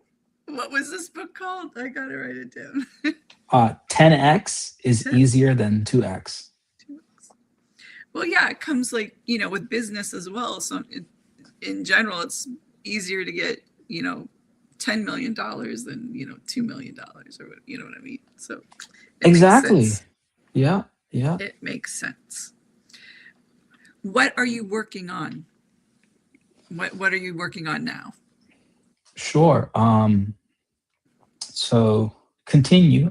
Speaker 1: What was this book called? I got to write it down.
Speaker 2: 10x is easier than 2x.
Speaker 1: Well, yeah, it comes with business as well. So in general, it's easier to get, $10 million than, $2 million or you know what I mean? So
Speaker 2: exactly. Yeah.
Speaker 1: It makes sense. What are you working on? What are you working on now?
Speaker 2: Sure. So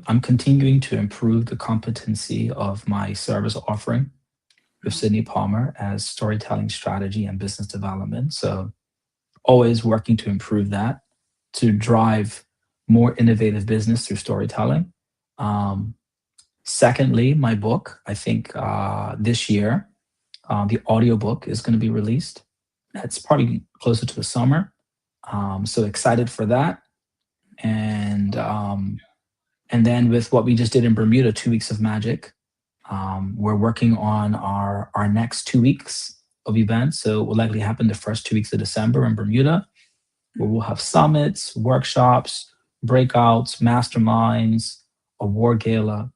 Speaker 2: I'm continuing to improve the competency of my service offering with Sydney Palmer as storytelling strategy and business development. So always working to improve that, to drive more innovative business through storytelling. Secondly, my book, I think this year, The audiobook is going to be released. It's probably closer to the summer. So excited for that. And then with what we just did in Bermuda, 2 weeks of magic, we're working on our next 2 weeks of events. So it will likely happen the first 2 weeks of December in Bermuda, where we'll have summits, workshops, breakouts, masterminds, a war gala.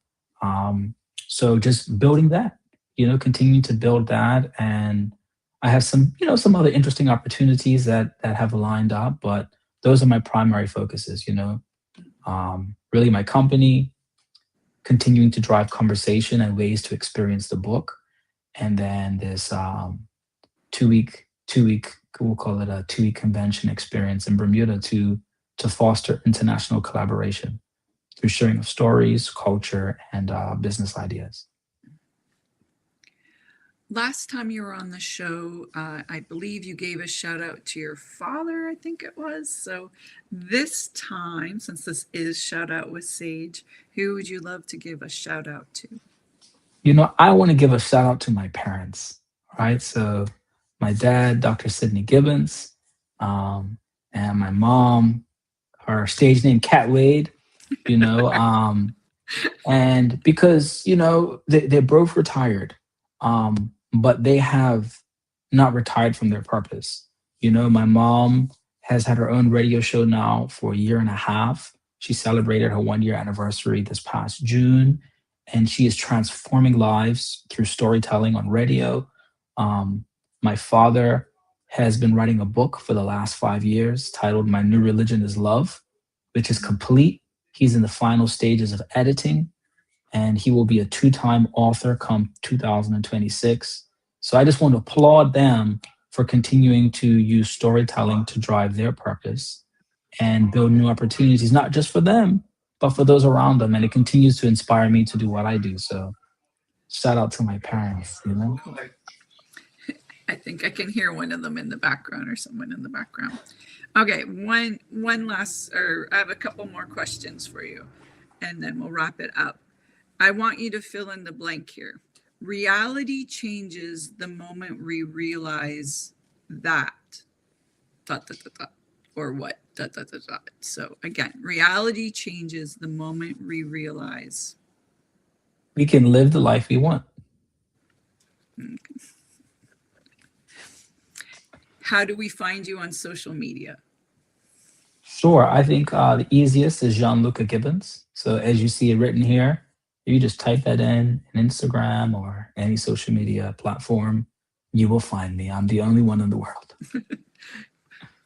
Speaker 2: So just building that, continuing to build that. And I have some other interesting opportunities that have lined up, but those are my primary focuses, really my company, continuing to drive conversation and ways to experience the book. And then this 2 week, we'll call it a 2 week convention experience in Bermuda to foster international collaboration through sharing of stories, culture, and business ideas.
Speaker 1: Last time you were on the show, I believe you gave a shout out to your father, I think it was. So this time, since this is Shout Out with Sage, who would you love to give a shout out to?
Speaker 2: I want to give a shout out to my parents, right? So my dad, Dr. Sidney Gibbons, and my mom, her stage name, Cat Wade, and because, they're both retired. But they have not retired from their purpose. My mom has had her own radio show now for a year and a half. She celebrated her 1 year anniversary this past June, and she is transforming lives through storytelling on radio. My father has been writing a book for the last 5 years titled My New Religion is Love, which is complete. He's in the final stages of editing, and he will be a 2-time author come 2026. So I just want to applaud them for continuing to use storytelling to drive their purpose and build new opportunities, not just for them, but for those around them. And it continues to inspire me to do what I do. So shout out to my parents,
Speaker 1: I think I can hear one of them in the background or someone in the background. Okay, one last, or I have a couple more questions for you, and then we'll wrap it up. I want you to fill in the blank here. Reality changes the moment we realize that, or what, So again, reality changes the moment we realize
Speaker 2: we can live the life we want.
Speaker 1: Okay. How do we find you on social media?
Speaker 2: Sure. I think the easiest is Gianluca Gibbons. So as you see it written here, you just type that in Instagram or any social media platform, you will find me. I'm the only one in the world.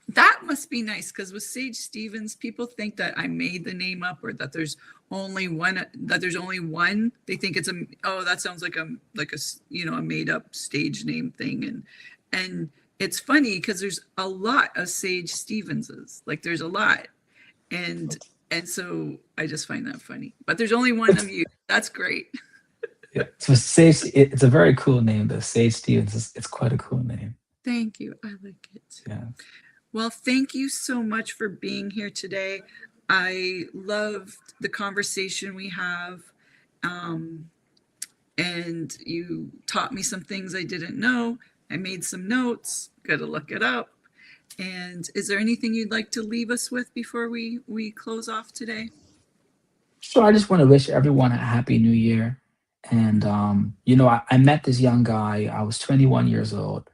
Speaker 1: That must be nice, because with Sage Stevens, people think that I made the name up, or that there's only one. They think it's that sounds like a made up stage name thing, and it's funny because there's a lot of Sage Stevenses. Like there's a lot, and so I just find that funny. But there's only one of you. That's great.
Speaker 2: Yeah. So Sage, it's a very cool name, though. Sage Stevens, it's quite a cool name.
Speaker 1: Thank you. I like it.
Speaker 2: Yeah.
Speaker 1: Well, thank you so much for being here today. I loved the conversation we have. And you taught me some things I didn't know. I made some notes, got to look it up. And is there anything you'd like to leave us with before we close off today?
Speaker 2: So I just want to wish everyone a happy new year. And, I met this young guy. I was 21 years old.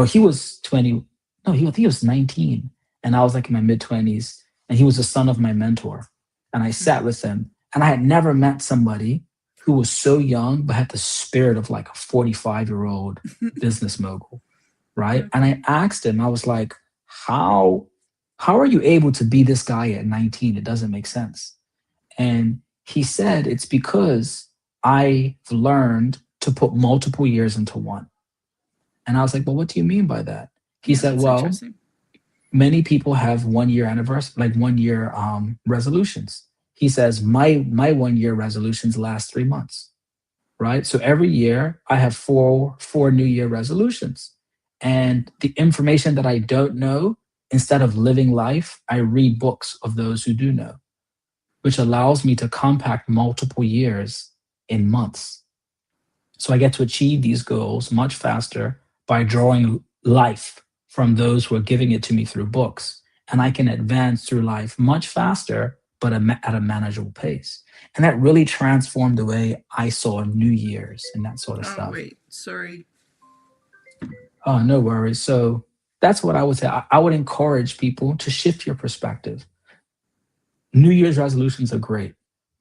Speaker 2: He was 20. No, I think he was 19. And I was like in my mid 20s. And he was the son of my mentor. And I sat with him. And I had never met somebody who was so young, but had the spirit of like a 45-year-old business mogul. Right. And I asked him, I was like, how are you able to be this guy at 19? It doesn't make sense. And he said, it's because I've learned to put multiple years into one. And I was like, well, what do you mean by that? He said, well, many people have 1 year anniversary, like 1 year resolutions. He says, my 1 year resolutions last 3 months. Right. So every year I have four New Year resolutions. And the information that I don't know, instead of living life, I read books of those who do know, which allows me to compact multiple years in months. So I get to achieve these goals much faster by drawing life from those who are giving it to me through books. And I can advance through life much faster, but at a manageable pace. And that really transformed the way I saw New Year's and that sort of
Speaker 1: Oh,
Speaker 2: stuff.
Speaker 1: wait, sorry.
Speaker 2: Oh, no worries. So that's what I would say. I would encourage people to shift your perspective. New Year's resolutions are great,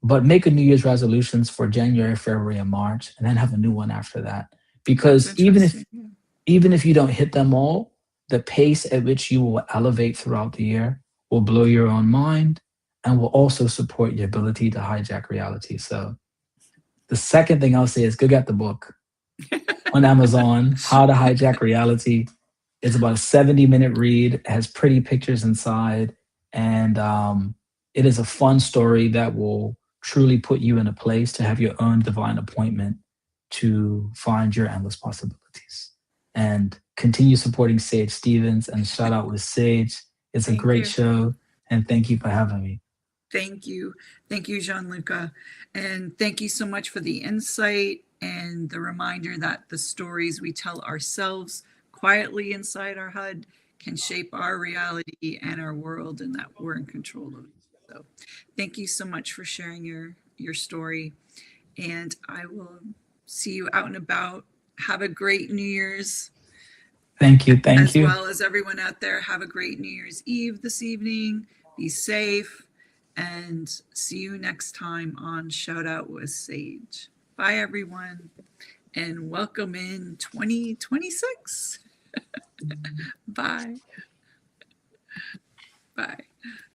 Speaker 2: but make a New Year's resolutions for January, February, and March, and then have a new one after that.
Speaker 1: That's
Speaker 2: Because
Speaker 1: interesting. Yeah.
Speaker 2: even if you don't hit them all, the pace at which you will elevate throughout the year will blow your own mind and will also support your ability to hijack reality. So the second thing I'll say is go get the book on Amazon, How to Hijack Reality. It's about a 70-minute read. It has pretty pictures inside, and it is a fun story that will truly put you in a place to have your own divine appointment to find your endless possibilities. And continue supporting Sage Stevens and Shout Out with Sage. It's a
Speaker 1: Thank
Speaker 2: great
Speaker 1: you.
Speaker 2: show, and thank you for having me.
Speaker 1: Thank you. Thank you, Gianluca. And thank you so much for the insight and the reminder that the stories we tell ourselves quietly inside our HUD can shape our reality and our world, and that we're in control of it. So thank you so much for sharing your story. And I will see you out and about. Have a great New Year's.
Speaker 2: Thank you. Thank
Speaker 1: as
Speaker 2: you.
Speaker 1: well as everyone out there. Have a great New Year's Eve this evening. Be safe and see you next time on Shout Out with Sage. Bye, everyone, and welcome in 2026. Bye. Bye.